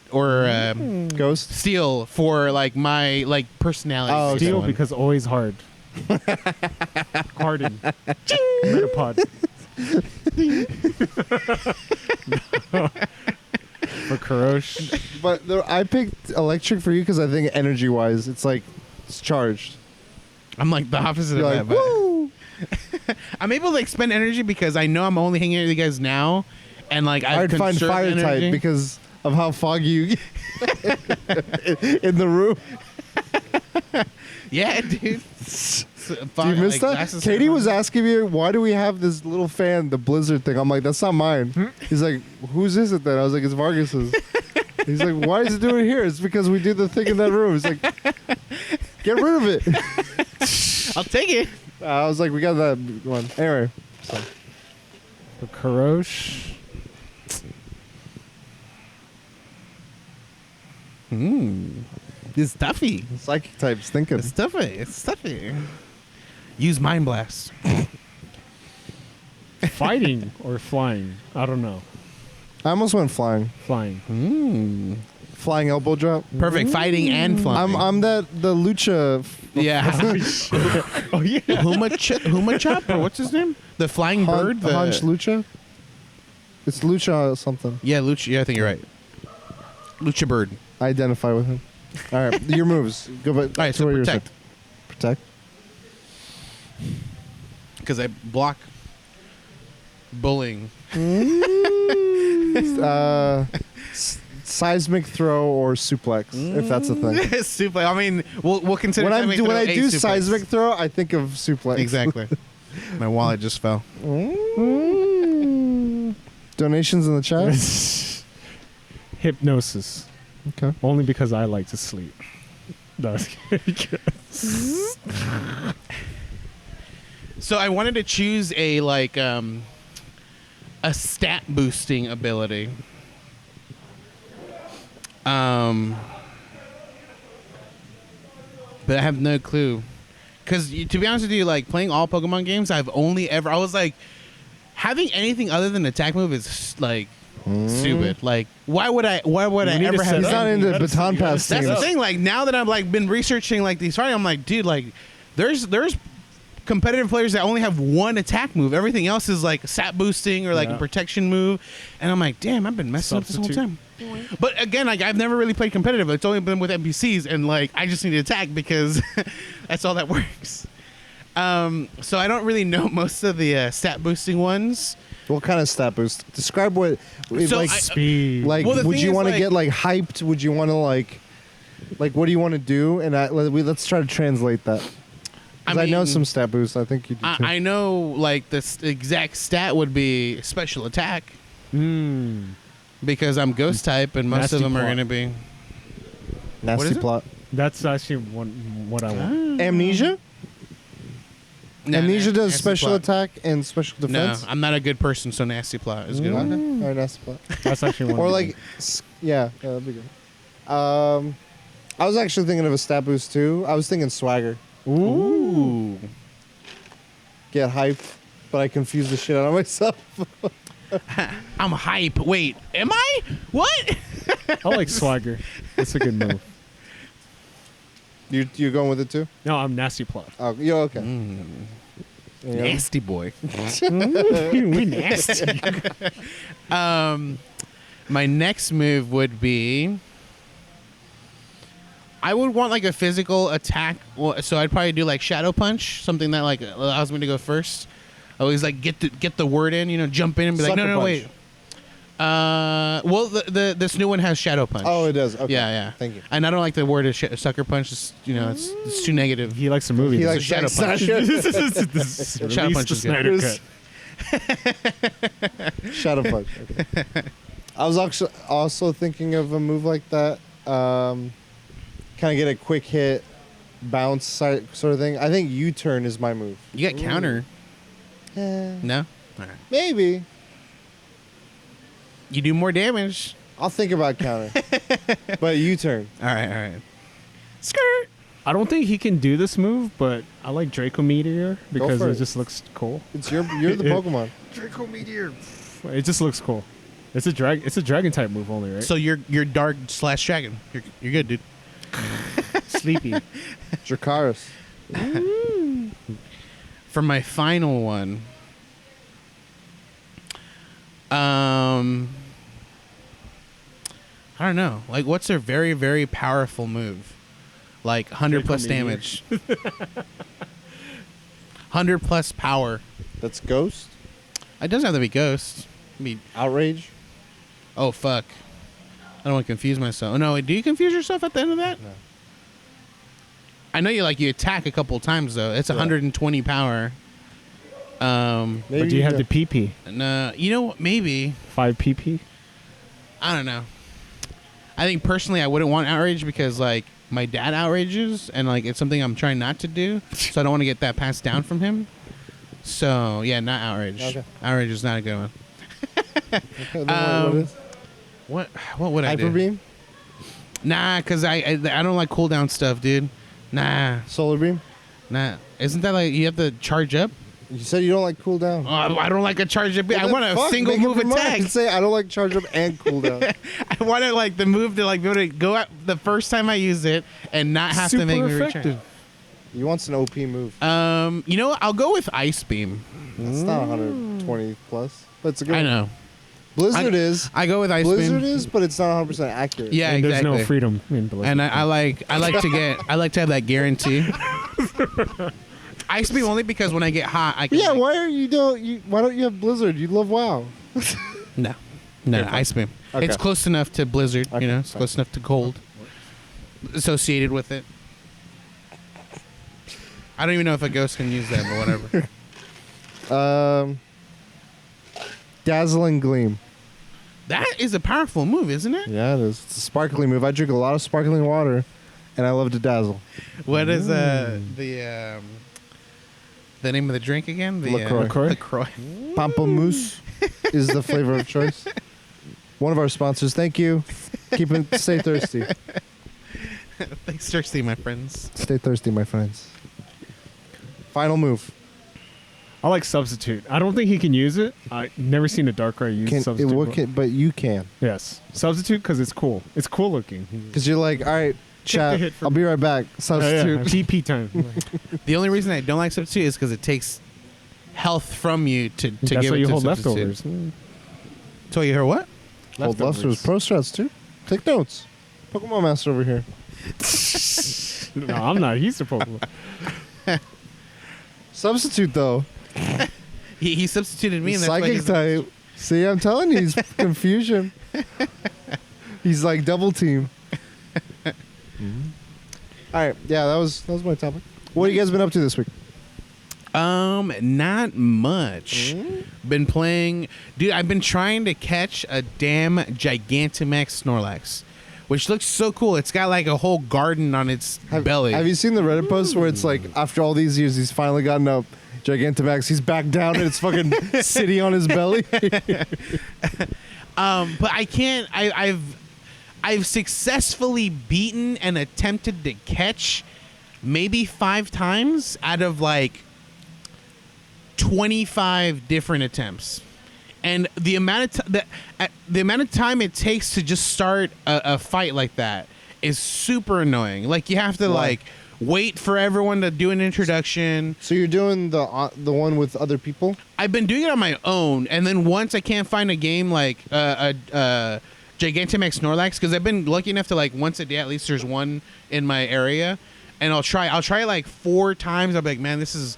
Ghost. steel for like my like personality. Oh, okay. Steel One. because always hard. Harden. Metapod. For Karosh. But I picked electric for you because I think energy-wise, it's like it's charged. I'm like the opposite You're of like, that. woo! But I'm able to expend energy because I know I'm only hanging out with you guys now, and like I'd find conserved fire energy. type because of how foggy you get in the room. Yeah, dude. Do you miss that? Katie was asking me, why do we have this little fan, the Blizzard thing? I'm like, that's not mine. He's like, whose is it then? I was like, it's Vargas's. He's like, why is it doing it here? It's because we did the thing in that room. He's like, get rid of it. I'll take it. I was like, we got that one. Anyway. So. For Karosh. It's stuffy. Psychic types thinking. It's stuffy. It's stuffy. Use Mind Blast. Fighting or flying? I don't know. I almost went flying. Flying. Flying elbow drop. Perfect. Fighting and flying. I'm the lucha. Yeah. Oh yeah. Huma Chop, or what's his name? The flying bird. The Hunch lucha. It's lucha something. Yeah, Lucha. Yeah, I think you're right. Lucha bird. I identify with him. All right, your moves. Go back. All right, to so what you were Protect. saying. Protect. Because I block bullying. Seismic throw or suplex, if that's a thing. Suplex. I mean, we'll consider When I seismic do, throw when I a do suplex. seismic throw, I think of suplex. Exactly. My wallet just fell. Donations in the chat. Hypnosis. Okay. Only because I like to sleep. No, So I wanted to choose a like a stat boosting ability. But I have no clue. Because to be honest with you, like playing all Pokemon games, I was like, having anything other than attack move is like Stupid. Like, why would I need ever to have? set He's up. not into You gotta baton set- you gotta pass set That's teams. the thing. Like, now that I've like been researching like these fighting, I'm like, dude, like, there's competitive players that only have one attack move. Everything else is like stat boosting or like a protection move. And I'm like, damn, I've been messing up this whole time. But again, like, I've never really played competitive. It's only been with NPCs, and like, I just need to attack because that's all that works. So I don't really know most of the stat boosting ones. What kind of stat boost? Describe what. So like, Speed. like Well, the would thing you is, want to like- get like hyped? Would you want to like what do you want to do? And let's try to translate that. 'Cause I know mean, some stat boosts. I think you do too. I know like the exact stat would be special attack because I'm ghost type, and most Nasty of them are plot. going to be. Nasty what is it? plot. That's actually what I want. Amnesia. Nah, Amnesia does nasty special plot. attack and special No, defense. I'm not a good person, so nasty plot is a good. one. Okay. All right, nasty plot. That's actually one. Or of like, yeah, that'd be good. I was actually thinking of a stat boost too. I was thinking swagger. Ooh. Get hyped, but I confused the shit out of myself. I'm hype. Wait, am I? What? I like swagger. That's a good move. You're going with it too? No, I'm nasty plot. Oh, you're okay. Yeah. Nasty boy. we nasty. My next move would be. I would want like a physical attack, so I'd probably do like shadow punch, something that like allows me to go first. Always like get the word in, jump in and be like, Sucker no, punch. wait. Well, this new one has shadow punch. Oh, it does. Okay. Yeah. Thank you. And I don't like the word sucker punch. It's too negative. He likes the movie. He though. likes shadow Zack punch. Snyder. Shadow punch is good. Snyder cut. Shadow punch. Okay. I was actually also thinking of a move like that. Kind of get a quick hit, bounce sort of thing. I think U-turn is my move. You got counter. No. All right. Maybe. You do more damage. I'll think about counter. But U-turn. All right. Skirt. I don't think he can do this move, but I like Draco Meteor because for it it. just looks cool. You're the Pokemon. Draco Meteor. It just looks cool. It's a dragon type move only, right? So you're dark / dragon. You're good, dude. Sleepy. Dracaris. For my final one, I don't know. Like, what's a very, very powerful move? Like 100 Draco plus Meteor. damage. 100 plus power. That's Ghost. It doesn't have to be ghost. I mean, Outrage. oh fuck. I don't want to confuse myself. Oh, no, do you confuse yourself at the end of that? No. I know you attack a couple times though. It's 120 power. Maybe But do you have the PP? No, you know what? Maybe 5 PP? I don't know. I think personally, I wouldn't want outrage because like my dad outrages, and like it's something I'm trying not to do. So I don't want to get that passed down from him. So yeah, not outrage. Okay. Outrage is not a good one. Okay, then what is? What would I Hyper do? Beam. Nah, cause I don't like cooldown stuff, dude. Nah. Solar Beam. Isn't that like you have to charge up? You said you don't like cooldown. Oh, I don't like a charge up. I want a Fuck, single make up move your mind. attack. Say I don't like charge up and cooldown. I want to like the move to like be able to go out the first time I use it and not have to make me recharge. You want an OP move. You know what? I'll go with Ice Beam. That's not 120 plus. That's a good I one. know. Blizzard is. I go with Ice Blizzard Beam. is, but it's not 100% accurate. Yeah, And exactly. there's no freedom in Blizzard. And I like to have that guarantee. Ice Beam only because when I get hot, I can. Yeah, like- why don't you have Blizzard? You love WoW. No, Ice Beam. Okay. It's close enough to Blizzard. Okay, It's close enough to cold. Associated with it. I don't even know if a ghost can use that, but whatever. Dazzling Gleam. That is a powerful move, isn't it? Yeah, it is. It's a sparkling move. I drink a lot of sparkling water, and I love to dazzle. What is the name of the drink again? The LaCroix. LaCroix. Pamplemousse is the flavor of choice. One of our sponsors. Thank you. Stay thirsty. Thanks, thirsty, my friends. Stay thirsty, my friends. Final move. I like Substitute. I don't think he can use it. I've never seen a Darkrai use Substitute. But you can. Yes. Substitute because it's cool. It's cool looking. Because you're like, all right, chat, I'll be right back. Substitute. TP time. The only reason I don't like Substitute is because it takes health from you to That's give why it you to hold Substitute. leftovers. So you hear what? Hold leftovers. Pro strats, too. Take notes. Pokemon Master over here. No, I'm not. He's the Pokemon. Substitute, though. He substituted me. And that's why Psychic he's type. See, I'm telling you, he's confusion. He's like double team. All right, yeah, that was my topic. What have you guys been up to this week? Not much. Been playing, dude. I've been trying to catch a damn Gigantamax Snorlax, which looks so cool. It's got like a whole garden on its belly. Have you seen the Reddit post where it's like after all these years, he's finally gotten up Gigantamax. He's back down and it's fucking city on his belly. But I can't. I've successfully beaten and attempted to catch maybe 5 times out of like 25 different attempts, and the amount of time it takes to just start a fight like that is super annoying. Like you have to like wait for everyone to do an introduction. So you're doing the one with other people? I've been doing it on my own, and then once I can't find a game like Gigantamax Snorlax, because I've been lucky enough to like once a day at least there's one in my area, and I'll try like 4 times. I'll be like, man, this is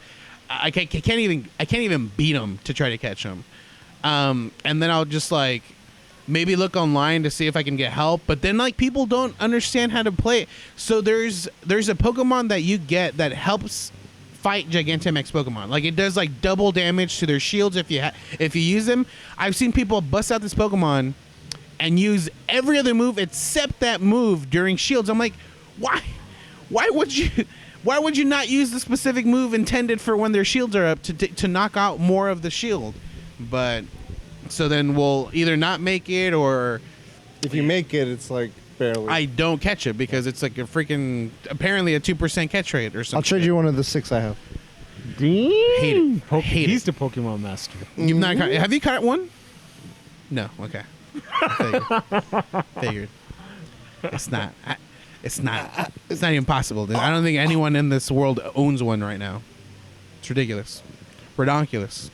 I can't even beat him to try to catch him, and then I'll just like maybe look online to see if I can get help. But then like people don't understand how to play it. So there's a Pokemon that you get that helps fight Gigantamax Pokemon. Like it does like double damage to their shields if you use them. You seen people bust out this Pokemon and use every other move except that move during shields. I'm like, why would you not use the specific move intended for when their shields are up to knock out more of the shield? But so then we'll either not make it, or if you make it, it's like barely. I don't catch it because it's like a freaking apparently a 2% catch rate or something. I'll trade you one of the 6 I have. Hate it. Hate He's it. the Pokemon master. You've not caught, have you caught one? No. Okay. Figured. It's not even possible, dude. I don't think anyone in this world owns one right now. It's ridiculous. Redonkulous.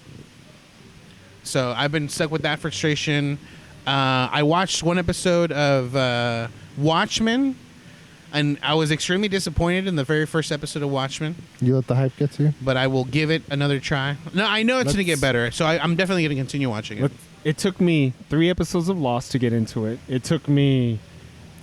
So I've been stuck with that frustration. I watched one episode of Watchmen, and I was extremely disappointed in the very first episode of Watchmen. You let the hype get to you? But I will give it another try. No, I know it's going to get better, so I'm definitely going to continue watching it. It took me 3 episodes of Lost to get into it. It took me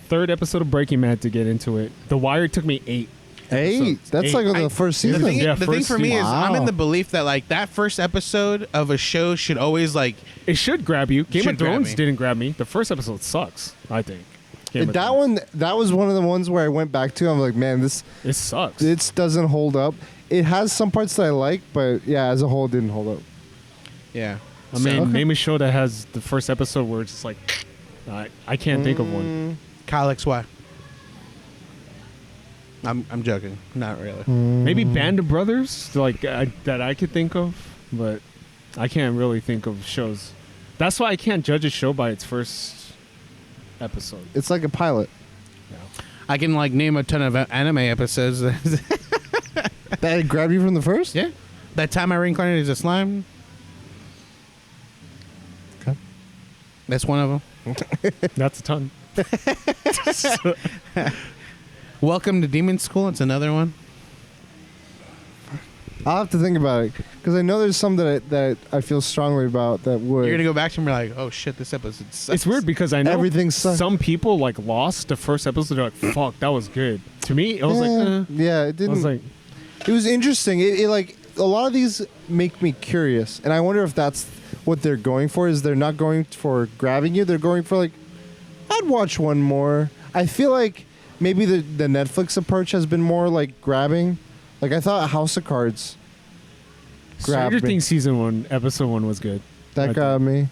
3rd episode of Breaking Bad to get into it. The Wire took me 8. 8? That's 8. like the first season. The thing first for me season. is I'm in Wow. the belief that like that first episode of a show should always like It should grab you. Game Should of grab Thrones me. didn't grab me. The first episode sucks, I think. Game of That Thrones. one, that was one of the ones where I went back to. I'm like, man, this sucks. doesn't hold up. It has some parts that I like, but yeah, as a whole, it didn't hold up. yeah. I mean, Okay. name a show that has the first episode where it's just like, I can't think of one. Kyle XY. I'm joking. Not really. Maybe Band of Brothers, like that I could think of, but I can't really think of shows. That's why I can't judge a show by its first episode. It's like a pilot. I can like name a ton of anime episodes. That grabbed you from the first? Yeah. That time I reincarnated as a slime. Okay. That's one of them. That's a ton. Welcome to Demon School. It's another one. I'll have to think about it because I know there's some that I feel strongly about that would. You're gonna go back to them and be like, oh shit, this episode sucks. It's weird because I know Everything sucks. some people like lost the first episode. They're like, "Fuck, that was good." To me, it was like, yeah, it I didn't. was like, It was interesting. It like a lot of these make me curious, and I wonder if that's what they're going for. Is they're not going for grabbing you? They're going for like, I'd watch one more. I feel like maybe the Netflix approach has been more like grabbing. Like I thought House of Cards grabbed Stranger me. Things season 1, episode 1 was good. That I got me.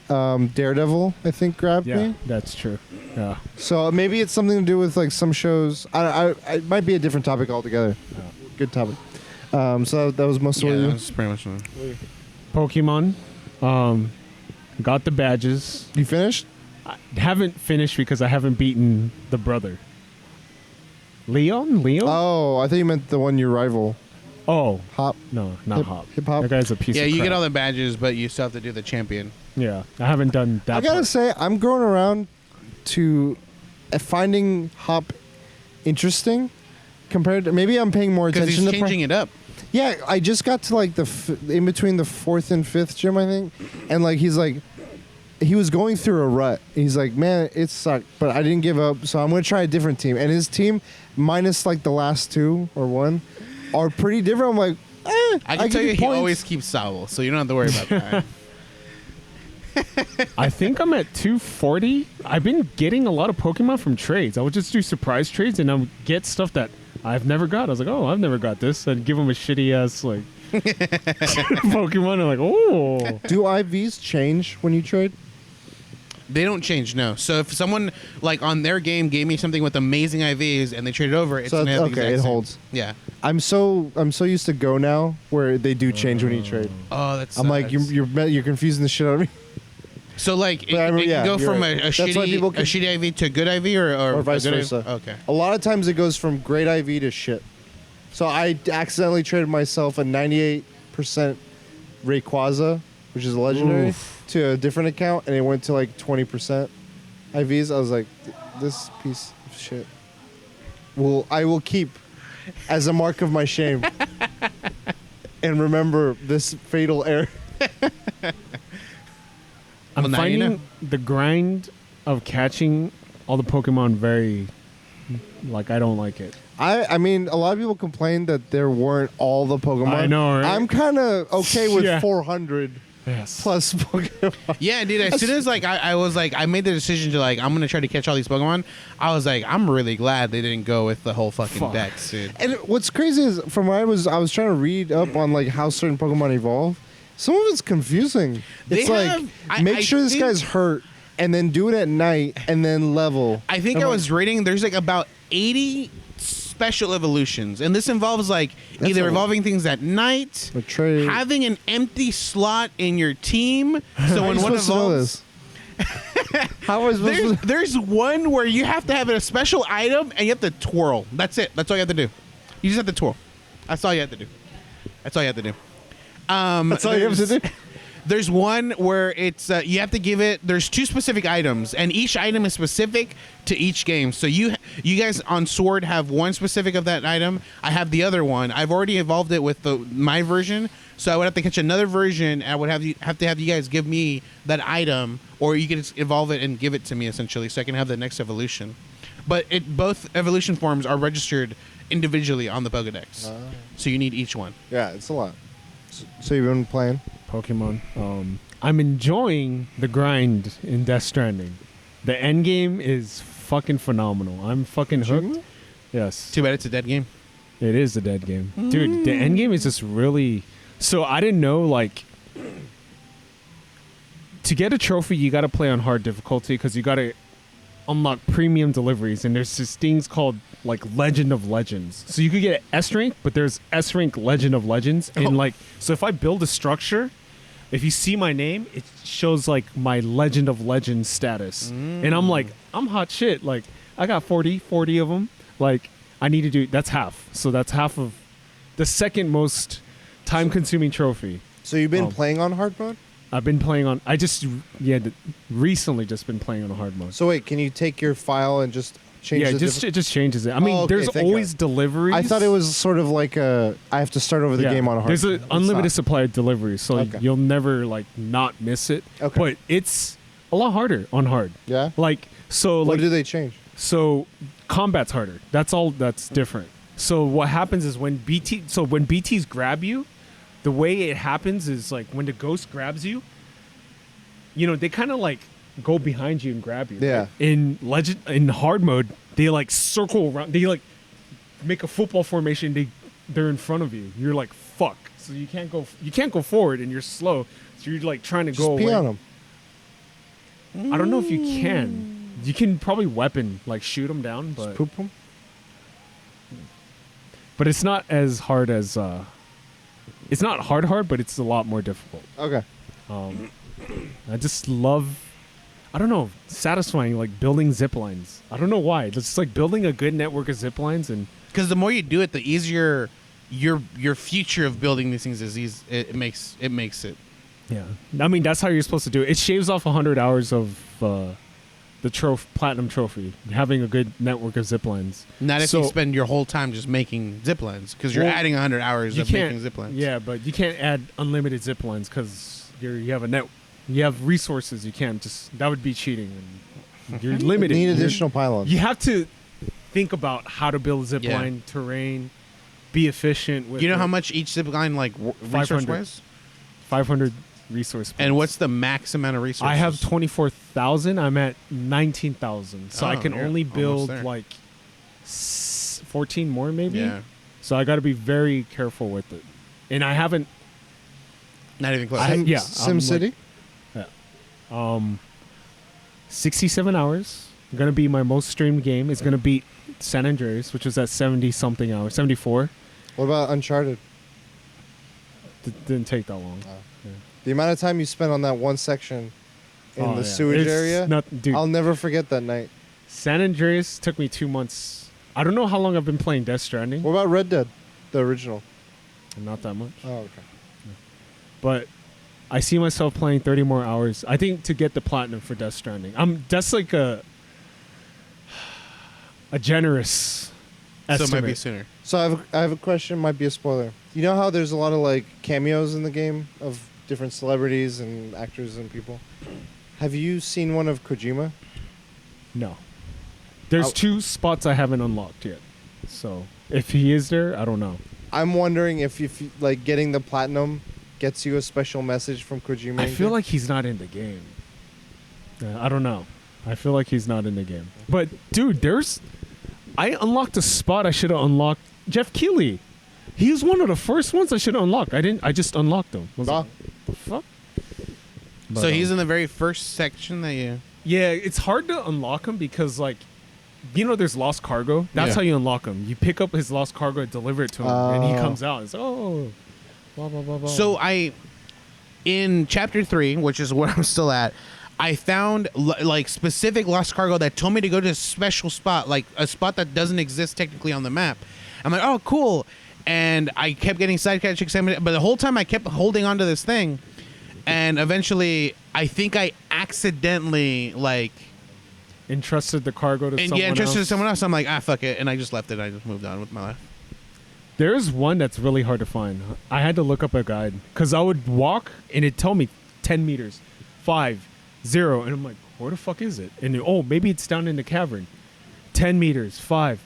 Daredevil, I think, grabbed Yeah, me. that's true. Yeah. So maybe it's something to do with like some shows. It might be a different topic altogether. Good topic. So that was most of Yeah, what you. that's pretty much it. Pokemon. Got the badges. You finished? I haven't finished because I haven't beaten the brother. Leon? Oh, I thought you meant the one your rival. Oh. Hop. No, not Hop. Hip Hop. That guy's a piece Yeah, of you crap. get all the badges, but you still have to do the champion. Yeah, I haven't done that I gotta part. say, I'm growing around to finding Hop interesting compared to maybe I'm paying more Because attention he's to. changing it up. Yeah, I just got to like in between the 4th and 5th gym, I think, and like he was going through a rut. He's like, man, it sucked, but I didn't give up, so I'm gonna try a different team. And his team, minus like the last 2 or 1, are pretty different. I'm like, I can tell you, he always keeps Sowell, so you don't have to worry about that. I think I'm at 240. I've been getting a lot of Pokemon from trades. I would just do surprise trades and I would get stuff that I've never got. I was like, oh, I've never got this. I'd give them a shitty ass like Pokemon. I'm like, oh. Do IVs change when you trade? They don't change, no. So if someone like on their game gave me something with amazing IVs and they traded over, it's So gonna have the okay, exact it same. holds. Yeah. I'm so used to Go now, where they do change when you trade. Oh, that's. I'm like, you're confusing the shit out of me. So like, it, But I mean, it yeah, can go you're from right. a That's why shitty people can- a shitty IV to a good IV or Vice a good versa. Okay. A lot of times it goes from great IV to shit. So I accidentally traded myself a 98% Rayquaza, which is a legendary, to a different account, and it went to like 20% IVs. I was like, this piece of shit. I will keep as a mark of my shame, and remember this fatal error. I'm Well, now you finding know. the grind of catching all the Pokemon very, like, I don't like it. I mean, a lot of people complained that there weren't all the Pokemon. I know, right? I'm kind of okay with Yeah. 400 Yes. plus Pokemon. Yeah, dude. As soon as like I was like I made the decision to like I'm gonna try to catch all these Pokemon. I was like I'm really glad they didn't go with the whole fucking Fuck. dex, dude. And what's crazy is from what I was trying to read up on like how certain Pokemon evolve. Some of it's confusing. They It's like have- make I sure this think- guy's hurt, and then do it at night, and then level. I think I'm I like, was rating. There's like about 80 special evolutions, and this involves like That's either a- evolving things at night, a trade. having an empty slot in your team, so How are when you one supposed to know evolves. this? How am I supposed to? There's one where you have to have a special item and you have to twirl. That's it. That's all you have to do. You just have to twirl. That's all you have to do. That's all you have to do. That's all you have to do. There's one where it's you have to give it. There's 2 specific items, and each item is specific to each game. So you guys on Sword have one specific of that item. I have the other one. I've already evolved it with my version, so I would have to catch another version. And I would have to have you guys give me that item, or you can just evolve it and give it to me essentially, so I can have the next evolution. But both evolution forms are registered individually on the Pokedex, so you need each one. Yeah, it's a lot. So you've been playing? Pokemon. I'm enjoying the grind in Death Stranding. The end game is fucking phenomenal. I'm fucking hooked. Yes. Too bad it's a dead game. It is a dead game. Dude, the end game is just really... So I didn't know, like... To get a trophy, you got to play on hard difficulty because you got to unlock premium deliveries. And there's this things called, like, Legend of Legends. So you could get S rank, but there's S rank Legend of Legends. And, like... So if I build a structure... If you see my name, it shows like my Legend of Legends status. And I'm like, I'm hot shit. Like, I got 40 of them. Like, I need to do, that's half. So that's half of the second most time consuming trophy. So you've been playing on hard mode? I've been playing on, recently just been playing on a hard mode. So wait, can you take your file and just change Yeah, the it just changes it. I mean, Oh, okay, there's thank always God. deliveries. I thought it was sort of like I have to start over the game on a hard There's an It's unlimited not. supply of deliveries, so Okay. you'll never like not miss it. Okay. But it's a lot harder on hard. Yeah? Like so, What like do they change? so, combat's harder. That's all. That's different. So what happens is when BTs grab you, the way it happens is like when the ghost grabs you. You know, they kind of like go behind you and grab you. Yeah. Right? In hard mode, they like circle around. They like make a football formation. They're in front of you. You're like fuck. So you can't go forward, and you're slow. So you're like trying to Just go pee away. on them. I don't know if you can. You can probably weapon like shoot them down, but Poop them? it's not as hard as It's not hard, but it's a lot more difficult. Okay. I just love, I don't know, satisfying, like building zip lines. I don't know why. It's just like building a good network of zip lines, and Because the more you do it, the easier your future of building these things is. It makes it. yeah. I mean, that's how you're supposed to do it. It shaves off 100 hours of the platinum trophy, having a good network of zip lines. Not if you spend your whole time just making zip lines, because you're adding 100 hours of making zip lines. Yeah, but you can't add unlimited zip lines because you have resources. You can't just, that would be cheating. And you're limited. Need additional pylons. You have to think about how to build a zip line, terrain, be efficient. With You know how much each zip line resource 500. wise? 500 resource points. And what's the max amount of resources? I have 24,000. I'm at 19,000. So I can you're only almost build there. like 14 more maybe. Yeah. So I got to be very careful with it. And I haven't. Not even close. Sim City. 67 hours. Going to be my most streamed game. It's going to beat San Andreas, which was at 70 something hours, 74. What about Uncharted? Didn't take that long. The amount of time you spent on that one section in the sewage It's area, dude, I'll never forget that night. San Andreas took me 2 months. I don't know how long I've been playing Death Stranding. What about Red Dead, the original? Not that much. Oh, okay. But I see myself playing 30 more hours. I think to get the platinum for Death Stranding. That's like a generous so it estimate. might be sooner. So I have a question. Might be a spoiler. You know how there's a lot of like cameos in the game of different celebrities and actors and people. Have you seen one of Kojima? No. There's 2 spots I haven't unlocked yet. So if he is there, I don't know. I'm wondering if like getting the platinum gets you a special message from Kojima. I feel like he's not in the game. I don't know. I feel like he's not in the game. But dude, I unlocked a spot I should have unlocked. Jeff Keighley. He was one of the first ones I should have unlocked. I just unlocked him. I was like, the fuck? But, So he's in the very first section that you. Yeah, it's hard to unlock him because like, there's lost cargo. That's how you unlock him. You pick up his lost cargo and deliver it to him, and he comes out. It's blah blah blah blah. So in chapter 3, which is where I'm still at, I found like specific lost cargo that told me to go to a special spot, like a spot that doesn't exist technically on the map. I'm like, oh, cool. And I kept getting sidetracked, but the whole time I kept holding on to this thing. And eventually, I think I accidentally entrusted the cargo to someone entrusted else. to someone else. I'm like, fuck it, and I just left it. I just moved on with my life. There's one that's really hard to find. I had to look up a guide because I would walk and it'd tell me 10 meters, 5, 0, and I'm like, where the fuck is it? And maybe it's down in the cavern. 10 meters, 5.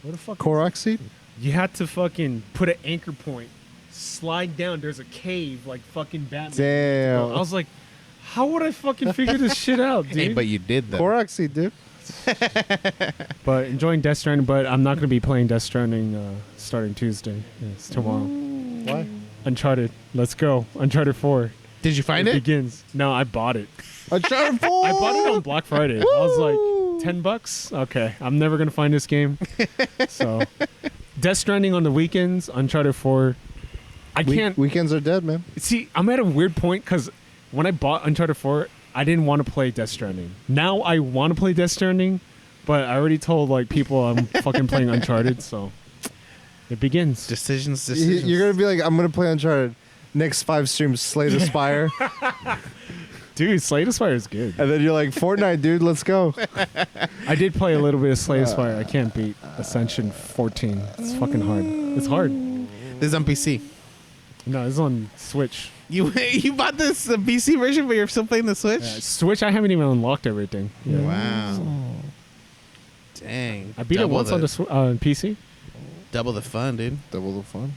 Where the fuck? Korok seed? You had to fucking put an anchor point, slide down. There's a cave like fucking Batman. Damn. I was like, how would I fucking figure this shit out, dude? Hey, but you did though. Korok seed, dude. But enjoying Death Stranding, but I'm not going to be playing Death Stranding starting Tuesday. It's tomorrow. Why? Uncharted. Let's go. Uncharted 4. Did you find it? Begins. No, I bought it. Uncharted 4! I bought it on Black Friday. I was like, $10? Okay, I'm never going to find this game. So, Death Stranding on the weekends, Uncharted 4. I can't. Weekends are dead, man. See, I'm at a weird point because when I bought Uncharted 4, I didn't want to play Death Stranding. Now I want to play Death Stranding, but I already told people I'm fucking playing Uncharted, so it begins. Decisions. You're going to be like, I'm going to play Uncharted. Next 5 streams, Slay the Spire. Dude, Slay the Spire is good. And then you're like, Fortnite, dude, let's go. I did play a little bit of Slay the Spire. I can't beat Ascension 14. It's fucking hard. It's hard. This is on PC. No, it's on Switch. You bought this PC version, but you're still playing the Switch? Switch, I haven't even unlocked everything. Yeah. Wow. Dang. I beat it once on PC. Double the fun, dude. Double the fun.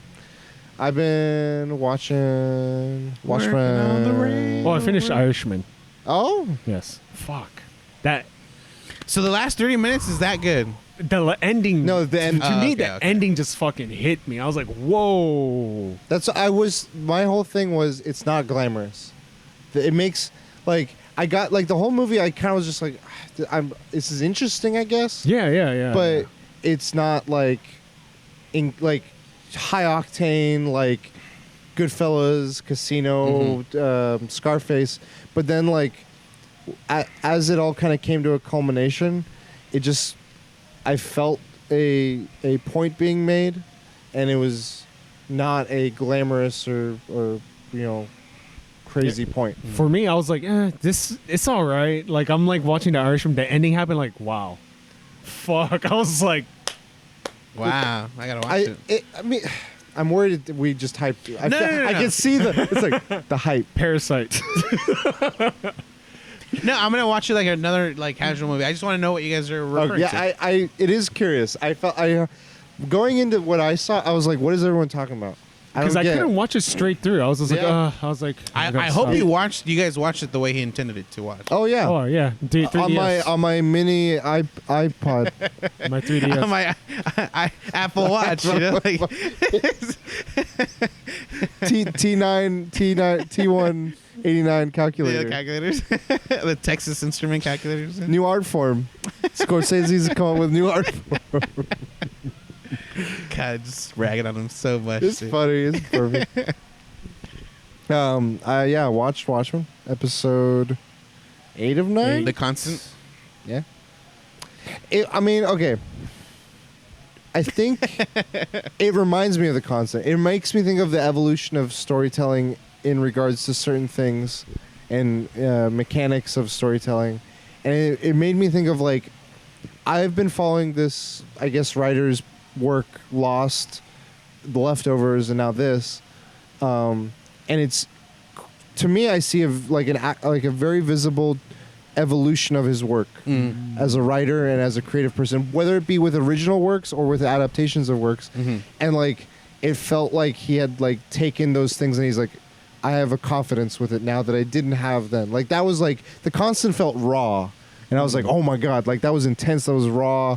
I've been watching Working on the rain. Oh, I finished Irishman. Oh? Yes. Fuck. That. So the last 30 minutes is that good? The ending. No, the end. To me, the ending just fucking hit me. I was like, whoa. My whole thing was, it's not glamorous. It makes, I got, the whole movie, I kind of was just like, this is interesting, I guess. Yeah. But it's not, high octane, Goodfellas, Casino, Scarface, but then like as it all kind of came to a culmination, I felt a point being made, and it was not a glamorous or crazy point. For me, I was like, it's all right. Like, I'm like watching The Irishman. The ending happened. Like, wow, fuck. I was like, wow, I gotta watch it. I mean, I'm worried that we just hyped. No. I can see it's like the hype. Parasite. No, I'm gonna watch it like another like casual movie. I just want to know what you guys are referring to. It is curious. I felt going into what I saw, I was like, what is everyone talking about? Because I couldn't watch it straight through. I was just like, I hope you guys watched it the way he intended it to watch. Oh yeah. Oh yeah. 3DS. on my mini iPod. My 3DS. On my Apple Watch, you know, like T1 89 calculator. the calculators, the Texas Instrument calculators. New art form. Scorsese's come up with new art form. God, just ragging on him so much. It's funny. It's perfect. Watched Watchmen episode 8 of 9. The Constant. Yeah. Okay. I think it reminds me of The Constant. It makes me think of the evolution of storytelling in regards to certain things and mechanics of storytelling. And it made me think of, like, I've been following this, I guess, writer's work, Lost, The Leftovers, and now this. And it's, to me, I see a very visible evolution of his work as a writer and as a creative person, whether it be with original works or with adaptations of works. And like, it felt like he had like taken those things and he's like, I have a confidence with it now that I didn't have then. Like, that was like, The Constant felt raw, and I was like, oh my god, like that was intense, that was raw.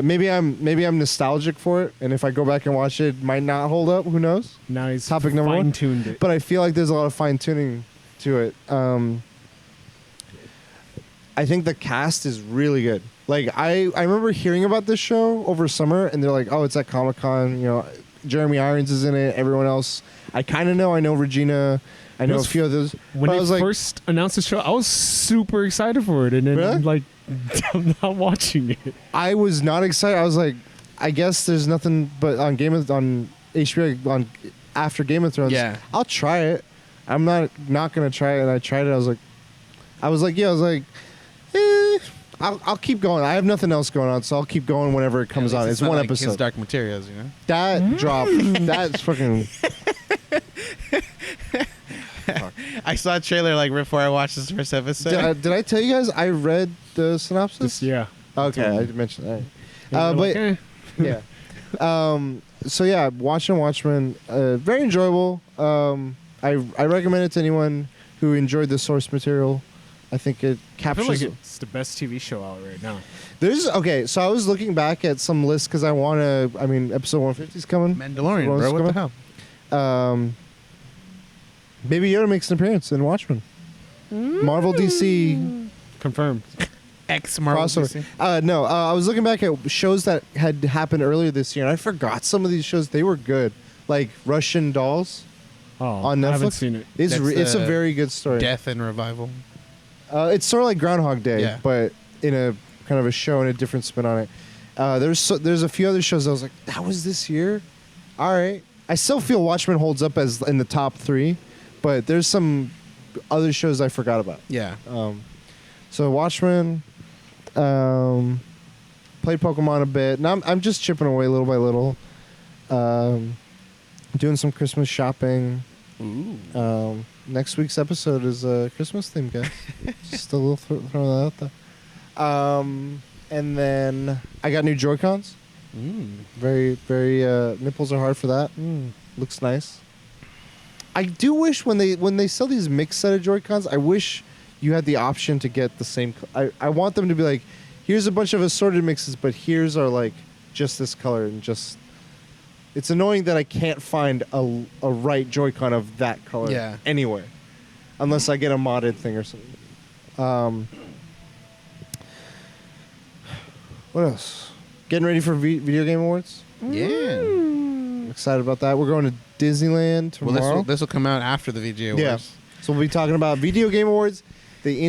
Maybe I'm nostalgic for it, and if I go back and watch it, it might not hold up. Who knows? Now he's Topic number one. fine-tuned it. But I feel like there's a lot of fine tuning to it. I think the cast is really good. Like, I remember hearing about this show over summer, and they're like, oh, it's at Comic-Con. You know, Jeremy Irons is in it. Everyone else, I kind of know. I know Regina. I know a few others. When they first announced the show, I was super excited for it, and then really? I'm not watching it. I was not excited. I was like, I guess there's nothing but on HBO after Game of Thrones. Yeah, I'll try it. I'm not gonna try it. And I tried it. I was like, I'll keep going. I have nothing else going on, so I'll keep going whenever it comes on. It's one like episode. His Dark Materials, you know. That drop. That's fucking. I saw a trailer like before I watched this first episode. Did I tell you guys I read the synopsis? Yeah. Okay, I mentioned that. Yeah. So yeah, Watchmen, very enjoyable. I recommend it to anyone who enjoyed the source material. I think it captures. I feel like it's the best TV show out right now. So I was looking back at some lists because I want to. I mean, episode 150 is coming. Mandalorian, bro. What the hell? Baby Yoda makes an appearance in Watchmen. Marvel DC Confirmed. X Marvel DC. I was looking back at shows that had happened earlier this year, and I forgot some of these shows. They were good, like Russian Dolls on Netflix. I haven't seen it. It's a very good story. Death and Revival. It's sort of like Groundhog Day, but in a kind of a show and a different spin on it. There's a few other shows I was like, that was this year? All right. I still feel Watchmen holds up as in the top 3, but there's some other shows I forgot about. Yeah. So Watchmen, played Pokemon a bit. Now I'm just chipping away little by little. Doing some Christmas shopping. Ooh. Next week's episode is a Christmas theme, guys. Just a little throwing that out there. And then I got new Joy-Cons. Very, very nipples are hard for that. Looks nice. I do wish when they sell these mixed set of Joy-Cons, I wish you had the option to get the same. I want them to be like, here's a bunch of assorted mixes, but here's our like just this color and just. It's annoying that I can't find a right Joy-Con of that color anywhere, unless I get a modded thing or something. What else? Getting ready for Video Game Awards? Yeah. excited about that. We're going to Disneyland tomorrow. Well, this will come out after the VGA Awards. Yeah. So we'll be talking about Video Game Awards, the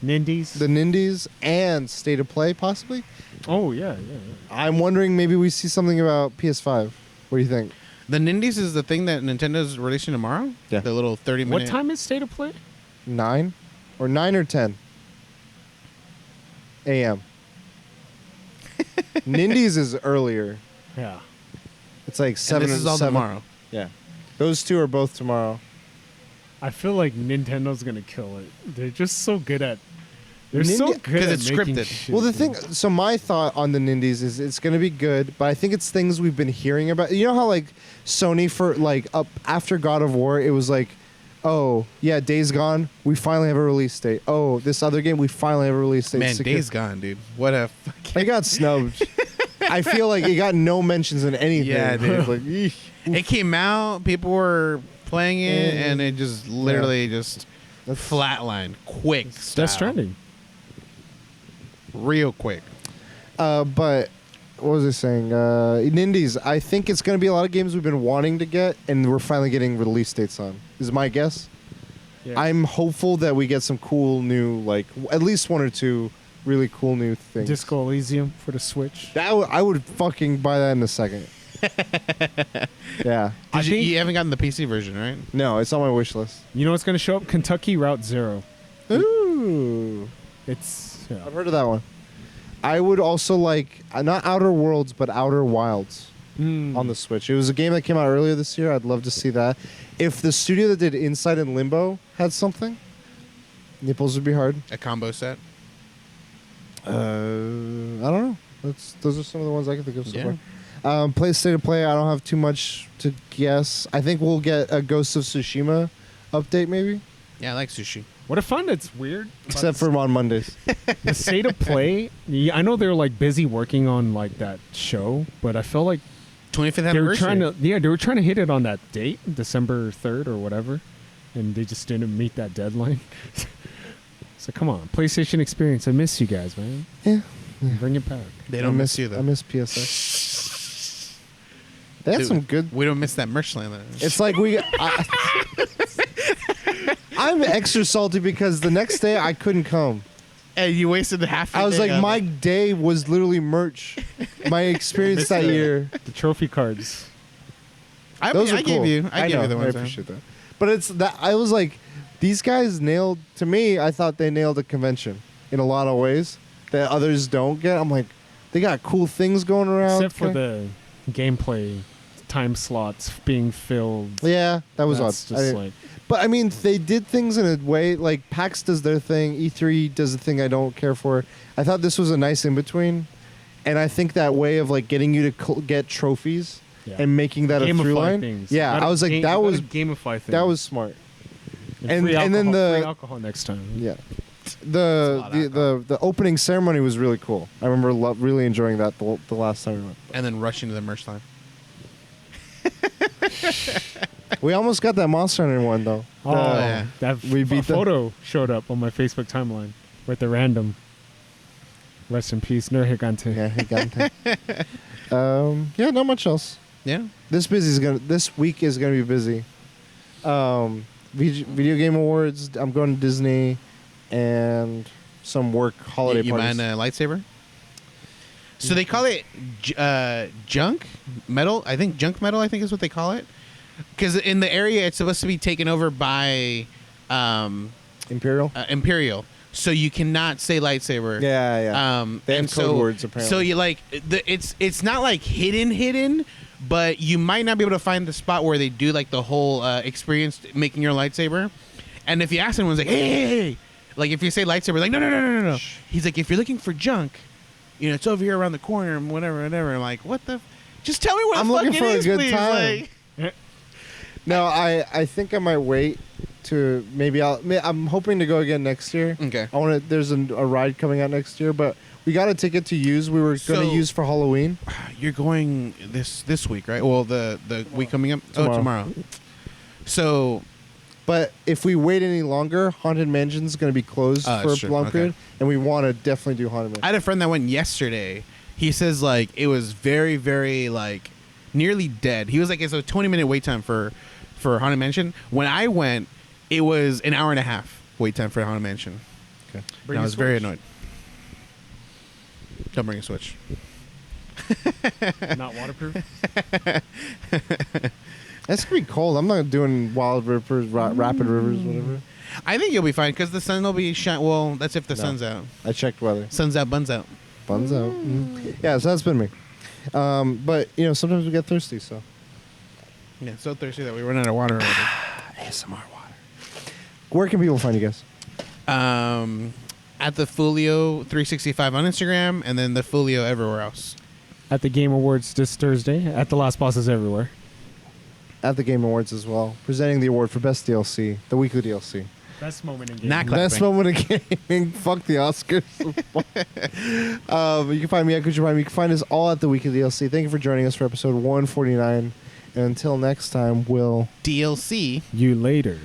Nindies, and State of Play, possibly. Oh, yeah. I'm wondering maybe we see something about PS5. What do you think? The Nindies is the thing that Nintendo's releasing tomorrow? Yeah. The little 30-minute... What time is State of Play? 9 or 10 a.m. Nindies is earlier. Yeah. It's like 7 And this is all 7. tomorrow. Yeah. Those two are both tomorrow. I feel like Nintendo's going to kill it. They're just so good at... They're so good 'cause at it's making scripted. shit, Well, the dude. thing, so my thought on the Nindies is it's going to be good, but I think it's things we've been hearing about. You know how like Sony for like up after God of War, it was like, oh yeah, Days Gone, we finally have a release date. Oh, this other game, we finally have a release date. Man, Days Gone, dude. What a fucking... It got snubbed. I feel like it got no mentions in anything. Yeah, dude. It was like, eesh. It came out, people were playing it, and it just literally just That's- flatlined. Quick. That's style. trending. Real quick. But what was I saying? In Indies, I think it's going to be a lot of games we've been wanting to get, and we're finally getting release dates on. Is my guess. Yeah. I'm hopeful that we get some cool new, like at least one or two really cool new things. Disco Elysium for the Switch. I would fucking buy that in a second. Yeah. You haven't gotten the PC version, right? No, it's on my wish list. You know what's going to show up? Kentucky Route Zero. Ooh. It's... Yeah. I've heard of that one. I would also like, not Outer Worlds, but Outer Wilds on the Switch. It was a game that came out earlier this year. I'd love to see that. If the studio that did Inside and Limbo had something, nipples would be hard. A combo set. I don't know. Those are some of the ones I can think of so Yeah. far. Play State of Play, I don't have too much to guess. I think we'll get a Ghost of Tsushima update maybe, Yeah, I like sushi. What I find that's weird... except for on Mondays. the State of Play, yeah, I know they're like busy working on like that show, but I feel like 25th they were anniversary. they were trying to hit it on that date, December 3rd or whatever, and they just didn't meet that deadline. So come on, PlayStation Experience, I miss you guys, man. Yeah. Bring it back. They don't miss you, though. I miss PSX. They had Dude, some good. We don't miss that merch line, though. It's like I'm extra salty because the next day I couldn't come. And you wasted half your I was day like, on my it. day was literally merch. My experience that year. The trophy cards. I Those are gave cool. you. I gave know, you the I ones. appreciate that. But it's that I was like, these guys nailed. To me, I thought they nailed a convention in a lot of ways that others don't get. I'm like, they got cool things going around. Except for the gameplay time slots being filled. Yeah, that was That's odd. just like... But I mean, they did things in a way like PAX does their thing, E3 does the thing I don't care for. I thought this was a nice in between, and I think that way of like getting you to get trophies Yeah. and making that a Gamify through line. things. Yeah, Gotta I was like, game- that gotta was gamify things. that was smart. and- free and then alcohol- the- free alcohol next time. Yeah, a the lot of the opening ceremony was really cool. I remember really enjoying that the last time we went. And then rushing to the merch line. We almost got that Monster Hunter one though. Oh, yeah. that We beat the- photo showed up on my Facebook timeline with the random. Rest in peace, Nur Gigante. Yeah, he got it. Yeah, not much else. Yeah. This week is gonna be busy. Video Game Awards. I'm going to Disney, and some work holiday You parties. mind a lightsaber? So they call it junk metal. I think junk metal. I think is what they call it. Because in the area, it's supposed to be taken over by Imperial. Imperial. So you cannot say lightsaber. Yeah. They have and code words, apparently. So you like it's not like hidden, but you might not be able to find the spot where they do like the whole experience making your lightsaber. And if you ask someone, like, hey, like if you say lightsaber, like no. He's like, if you're looking for junk, it's over here around the corner and whatever. I'm like, what the? Just tell me what I'm the fuck looking it for a is, good please. time. Like, No, I think I might wait to I'm hoping to go again next year. okay. I want to. There's a ride coming out next year, but we got a ticket to use. We were going to So- use for Halloween. You're going this week, right? Well, the week coming up. Tomorrow. Oh, tomorrow. So But if we wait any longer, Haunted Mansion's going to be closed Oh, for a that's true. long Okay. period, and we want to definitely do Haunted Mansion. I had a friend that went yesterday. He says like it was very, very like nearly dead. He was like, it's a 20-minute wait time for Haunted Mansion. When I went, it was an hour and a half wait time for Haunted Mansion. Okay. And I was very annoyed. Don't bring a Switch. Not waterproof. That's gonna be cold. I'm not doing wild rivers, rapid rivers, whatever. I think you'll be fine because the sun will be well, that's if the sun's out. I checked weather. Sun's out, buns out. Buns out. Yeah, so that's been me. But sometimes we get thirsty, so. Yeah, so thirsty that we run out of water already. ASMR water. Where can people find you guys? At the Folio 365 on Instagram, and then the Folio everywhere else. At the Game Awards this Thursday. At the Last Bosses everywhere. At the Game Awards as well, presenting the award for Best DLC, the weekly DLC. Best moment in gaming. Not clapping. Best moment of gaming. Fuck the Oscars. You can find me at Kucha Prime. You can find us all at the weekly DLC. Thank you for joining us for episode 149. And until next time, we'll DLC. You later.